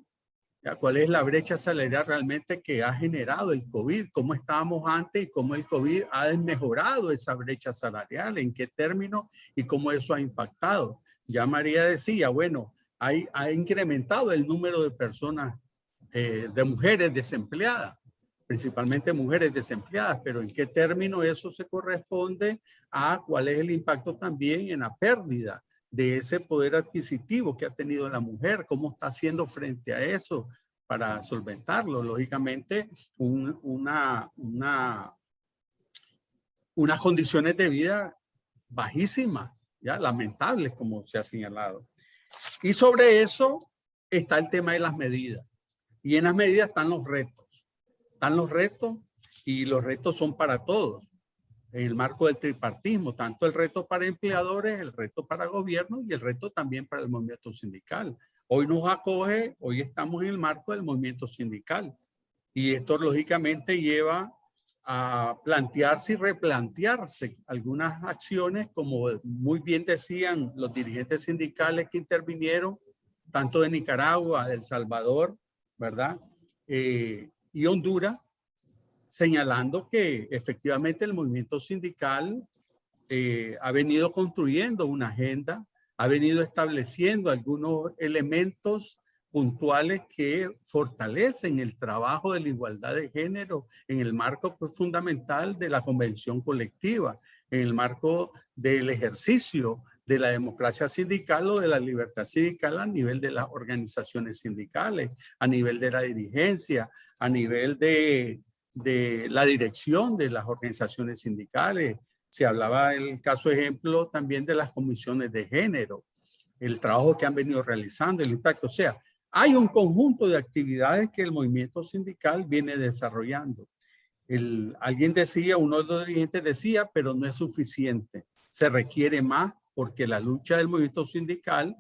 [SPEAKER 1] ¿Cuál es la brecha salarial realmente que ha generado el COVID? ¿Cómo estábamos antes y cómo el COVID ha desmejorado esa brecha salarial? ¿En qué términos y cómo eso ha impactado? Ya María decía, bueno, ha incrementado el número de personas, de mujeres desempleadas, principalmente mujeres desempleadas, pero ¿en qué término eso se corresponde a cuál es el impacto también en la pérdida de ese poder adquisitivo que ha tenido la mujer? ¿Cómo está haciendo frente a eso para solventarlo? Lógicamente, unas condiciones de vida bajísimas, ya lamentables, como se ha señalado. Y sobre eso está el tema de las medidas. Y en las medidas están los retos. Están los retos y los retos son para todos. En el marco del tripartismo, tanto el reto para empleadores, el reto para gobierno y el reto también para el movimiento sindical. Hoy nos acoge, hoy estamos en el marco del movimiento sindical y esto lógicamente lleva a plantearse y replantearse algunas acciones, como muy bien decían los dirigentes sindicales que intervinieron, tanto de Nicaragua, de El Salvador, ¿verdad? Y Honduras, señalando que efectivamente el movimiento sindical ha venido construyendo una agenda, ha venido estableciendo algunos elementos puntuales que fortalecen el trabajo de la igualdad de género en el marco fundamental de la convención colectiva, en el marco del ejercicio de la democracia sindical o de la libertad sindical a nivel de las organizaciones sindicales, a nivel de la dirigencia, a nivel de la dirección de las organizaciones sindicales. Se hablaba en el caso ejemplo también de las comisiones de género, el trabajo que han venido realizando, el impacto. O sea, hay un conjunto de actividades que el movimiento sindical viene desarrollando. Alguien decía, uno de los dirigentes decía, pero no es suficiente. Se requiere más porque la lucha del movimiento sindical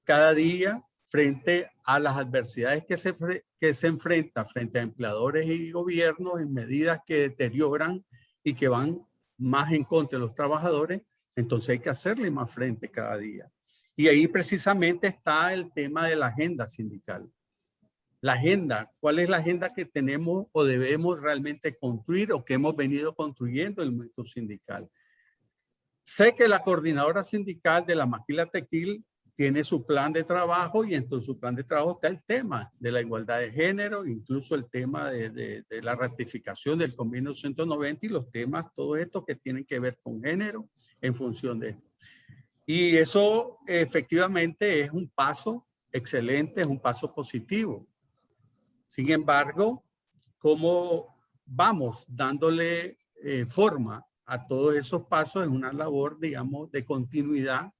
[SPEAKER 1] cada día frente a las adversidades que se enfrenta frente a empleadores y gobiernos en medidas que deterioran y que van más en contra de los trabajadores, entonces hay que hacerle más frente cada día. Y ahí precisamente está el tema de la agenda sindical. la agenda, cuál es la agenda que tenemos o debemos realmente construir o que hemos venido construyendo el movimiento sindical. Sé que la coordinadora sindical de la maquila textil tiene su plan de trabajo y dentro de su plan de trabajo está el tema de la igualdad de género, incluso el tema de la ratificación del convenio 190 y los temas, todo esto que tienen que ver con género en función de esto. Y eso efectivamente es un paso excelente, es un paso positivo. Sin embargo, ¿cómo vamos dándole forma a todos esos pasos? Es una labor, digamos, de continuidad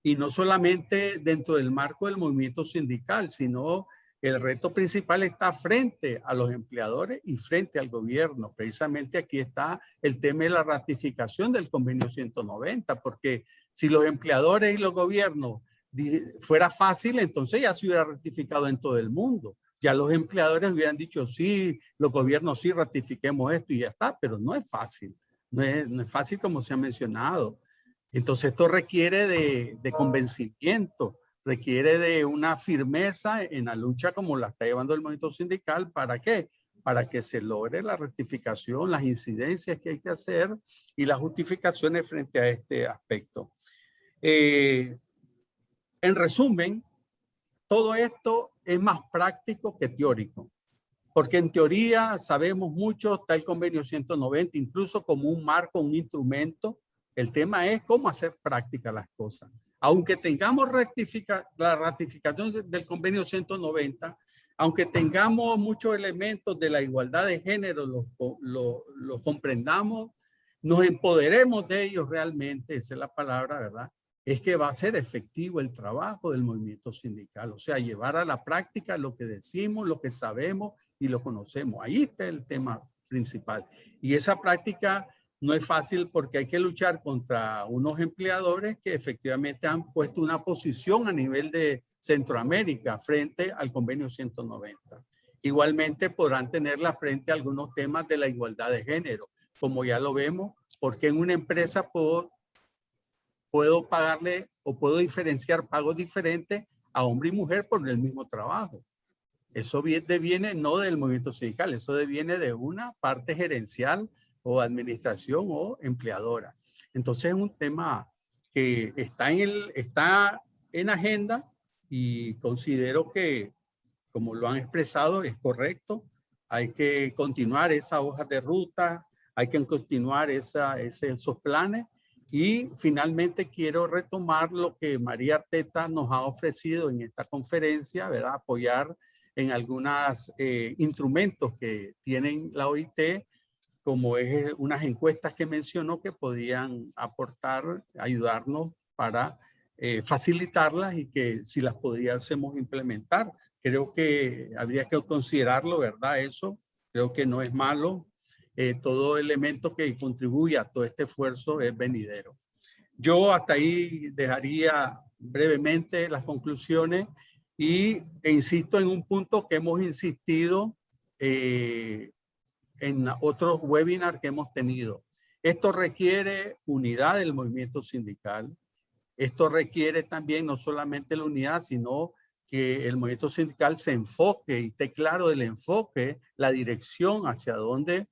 [SPEAKER 1] y no solamente dentro del marco del movimiento sindical, sino el reto principal está frente a los empleadores y frente al gobierno. Precisamente aquí está el tema de la ratificación del convenio 190, porque si los empleadores y los gobiernos fuera fácil, entonces ya se hubiera ratificado en todo el mundo. Ya los empleadores hubieran dicho, sí, los gobiernos sí ratifiquemos esto y ya está, pero no es fácil. No es fácil como se ha mencionado. Entonces esto requiere de convencimiento, requiere de una firmeza en la lucha como la está llevando el movimiento sindical. ¿Para qué? Para que se logre la rectificación, las incidencias que hay que hacer y las justificaciones frente a este aspecto. En resumen, todo esto es más práctico que teórico, porque en teoría sabemos mucho, está el convenio 190, incluso como un marco, un instrumento. El tema es cómo hacer práctica las cosas. Aunque tengamos la ratificación del convenio 190, aunque tengamos muchos elementos de la igualdad de género, los comprendamos, nos empoderemos de ellos realmente, esa es la palabra, ¿verdad? Es que va a ser efectivo el trabajo del movimiento sindical, o sea, llevar a la práctica lo que decimos, lo que sabemos y lo conocemos. Ahí está el tema principal. Y esa práctica no es fácil porque hay que luchar contra unos empleadores que efectivamente han puesto una posición a nivel de Centroamérica frente al convenio 190. Igualmente podrán tenerla frente a algunos temas de la igualdad de género, como ya lo vemos, porque en una empresa puedo pagarle o puedo diferenciar pagos diferentes a hombre y mujer por el mismo trabajo. Eso deviene no del movimiento sindical, eso deviene de una parte gerencial o administración o empleadora. Entonces es un tema que está en agenda y considero que, como lo han expresado, es correcto. Hay que continuar esa hoja de ruta, hay que continuar esos planes. Y finalmente quiero retomar lo que María Arteta nos ha ofrecido en esta conferencia, ¿verdad? Apoyar en algunos instrumentos que tienen la OIT, como es unas encuestas que mencionó que podían aportar, ayudarnos para facilitarlas y que si las pudiésemos implementar. Creo que habría que considerarlo, ¿verdad? Eso creo que no es malo. Todo elemento que contribuye a todo este esfuerzo es venidero. Yo hasta ahí dejaría brevemente las conclusiones e insisto en un punto que hemos insistido en otros webinars que hemos tenido. Esto requiere unidad del movimiento sindical. Esto requiere también no solamente la unidad, sino que el movimiento sindical se enfoque y esté claro del enfoque, la dirección hacia dónde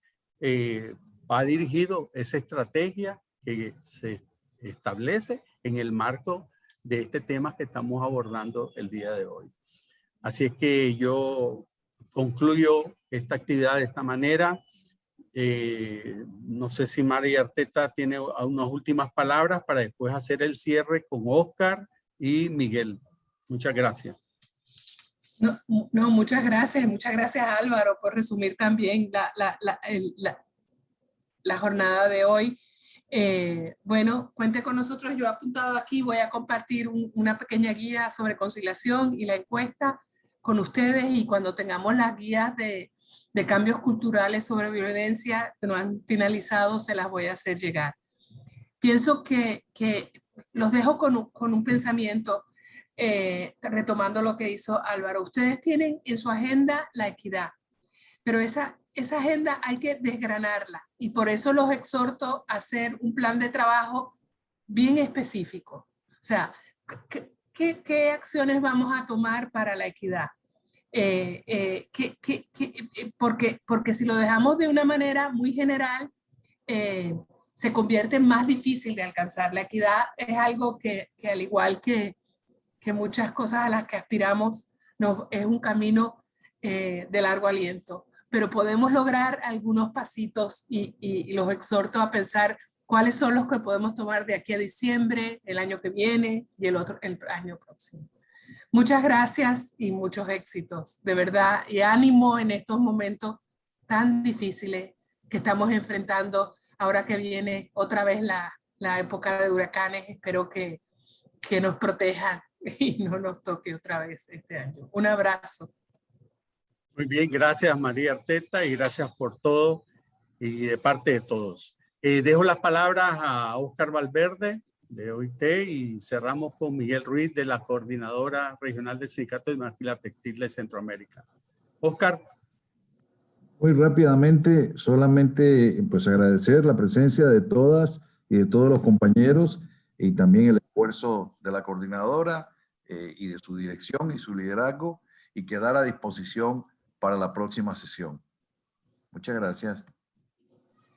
[SPEAKER 1] va dirigido esa estrategia que se establece en el marco de este tema que estamos abordando el día de hoy. Así es que yo concluyo esta actividad de esta manera. No sé si María Arteta tiene unas últimas palabras para después hacer el cierre con Oscar y Miguel. Muchas gracias.
[SPEAKER 4] No, muchas gracias Álvaro por resumir también la jornada de hoy. Bueno, cuente con nosotros, yo he apuntado aquí, voy a compartir una pequeña guía sobre conciliación y la encuesta con ustedes y cuando tengamos las guías de cambios culturales sobre violencia que no han finalizado, se las voy a hacer llegar. Pienso que los dejo con un pensamiento. Retomando lo que hizo Álvaro, ustedes tienen en su agenda la equidad, pero esa agenda hay que desgranarla y por eso los exhorto a hacer un plan de trabajo bien específico. O sea, ¿qué acciones vamos a tomar para la equidad? porque si lo dejamos de una manera muy general, se convierte en más difícil de alcanzar. La equidad es algo que al igual que muchas cosas a las que aspiramos, es un camino de largo aliento, pero podemos lograr algunos pasitos y los exhorto a pensar cuáles son los que podemos tomar de aquí a diciembre, el año que viene y el año próximo. Muchas gracias y muchos éxitos, de verdad, y ánimo en estos momentos tan difíciles que estamos enfrentando ahora que viene otra vez la época de huracanes. Espero que nos protejan y no nos toque otra vez este año. Un abrazo.
[SPEAKER 1] Muy bien, gracias María Arteta y gracias por todo y de parte de todos. Dejo las palabras a Óscar Valverde de OIT y cerramos con Miguel Ruiz de la Coordinadora Regional del Sindicato de Maquila Textil de Centroamérica. Óscar.
[SPEAKER 2] Muy rápidamente, solamente pues agradecer la presencia de todas y de todos los compañeros y también el esfuerzo de la coordinadora y de su dirección y su liderazgo, y quedar a disposición para la próxima sesión. Muchas gracias.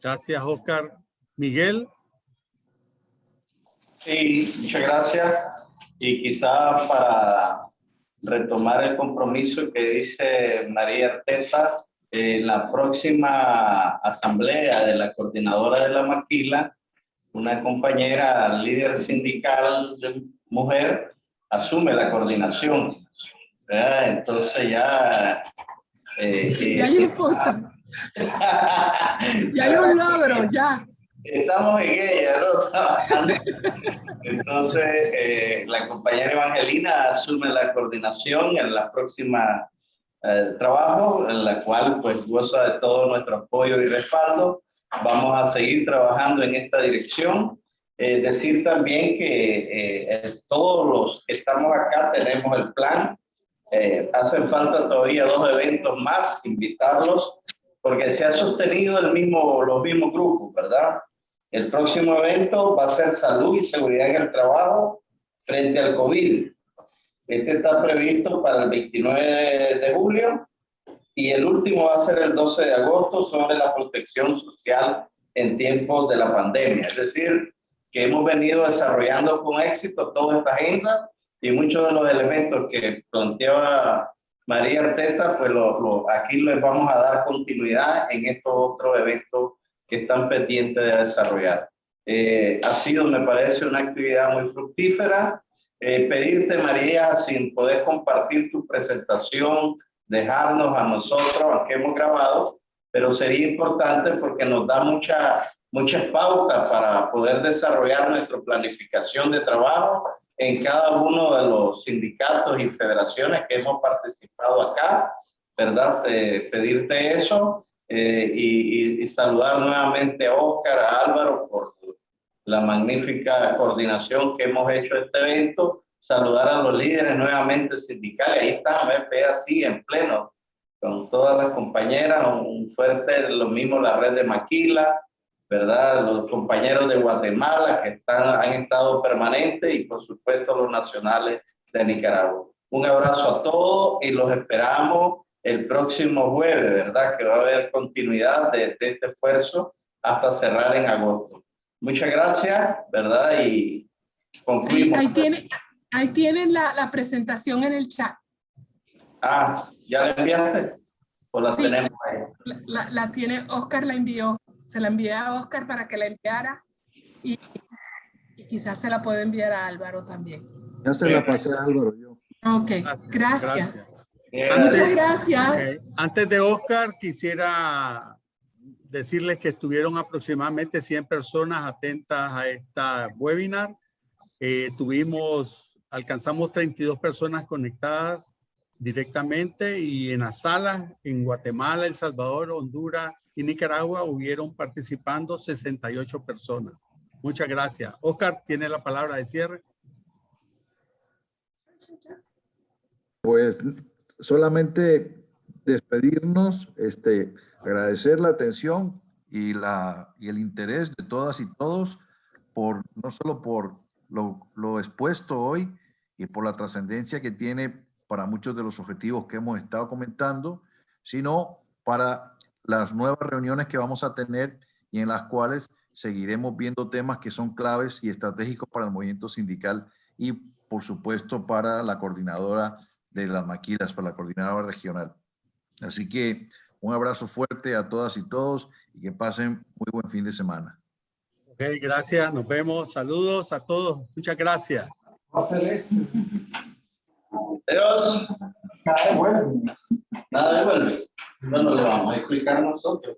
[SPEAKER 1] Gracias, Óscar. Miguel.
[SPEAKER 3] Sí, muchas gracias. Y quizá para retomar el compromiso que dice María Arteta, en la próxima asamblea de la coordinadora de la maquila, una compañera líder sindical de mujer asume la coordinación, ¿verdad? Entonces ya...
[SPEAKER 4] ya hay un punto. Ya hay un logro, ya.
[SPEAKER 3] Estamos en ella, ¿no? Entonces, la compañera Evangelina asume la coordinación en la próxima trabajo, en la cual pues goza de todo nuestro apoyo y respaldo. Vamos a seguir trabajando en esta dirección. Decir también que todos los que estamos acá tenemos el plan. Hacen falta todavía 2 eventos más, invitarlos, porque se ha sostenido los mismos grupos, ¿verdad? El próximo evento va a ser salud y seguridad en el trabajo frente al COVID. Este está previsto para el 29 de julio y el último va a ser el 12 de agosto sobre la protección social en tiempos de la pandemia. Es decir, que hemos venido desarrollando con éxito toda esta agenda y muchos de los elementos que planteaba María Arteta, pues aquí les vamos a dar continuidad en estos otros eventos que están pendientes de desarrollar. Ha sido, me parece, una actividad muy fructífera. Pedirte, María, sin poder compartir tu presentación, dejarnos a nosotros, aunque hemos grabado, pero sería importante porque nos da muchas pautas para poder desarrollar nuestra planificación de trabajo en cada uno de los sindicatos y federaciones que hemos participado acá, ¿verdad? Pedirte eso y saludar nuevamente a Óscar, a Álvaro por la magnífica coordinación que hemos hecho de este evento. Saludar a los líderes nuevamente sindicales. Ahí está, MFE así en pleno, con todas las compañeras, un fuerte, lo mismo la red de Maquila, ¿verdad? Los compañeros de Guatemala que han estado permanentes y por supuesto los nacionales de Nicaragua. Un abrazo a todos y los esperamos el próximo jueves, ¿verdad? Que va a haber continuidad de este esfuerzo hasta cerrar en agosto. Muchas gracias, ¿verdad? Y concluimos.
[SPEAKER 4] Ahí tienen la presentación en el chat.
[SPEAKER 3] Ah, ¿ya la enviaste? ¿O la tenemos ahí?
[SPEAKER 4] La tiene, Óscar la envió. Se la envié a Óscar para que la enviara y quizás se la puedo enviar a Álvaro también.
[SPEAKER 2] Ya se la pasé a Álvaro yo.
[SPEAKER 4] Ok, gracias.
[SPEAKER 1] Muchas
[SPEAKER 4] gracias.
[SPEAKER 1] Antes de Óscar, quisiera decirles que estuvieron aproximadamente 100 personas atentas a esta webinar. Alcanzamos 32 personas conectadas directamente y en las salas en Guatemala, El Salvador, Honduras y Nicaragua hubieron participando 68 personas. Muchas gracias. Óscar, tiene la palabra de cierre.
[SPEAKER 2] Pues solamente despedirnos, agradecer la atención y el interés de todas y todos, no solo por lo expuesto hoy y por la trascendencia que tiene para muchos de los objetivos que hemos estado comentando, sino para las nuevas reuniones que vamos a tener y en las cuales seguiremos viendo temas que son claves y estratégicos para el movimiento sindical y, por supuesto, para la coordinadora de las maquilas, para la coordinadora regional. Así que un abrazo fuerte a todas y todos y que pasen muy buen fin de semana.
[SPEAKER 1] Ok, gracias. Nos vemos. Saludos a todos. Muchas gracias.
[SPEAKER 3] Adiós. Nada devuelve. Bueno, le vamos a explicar nosotros.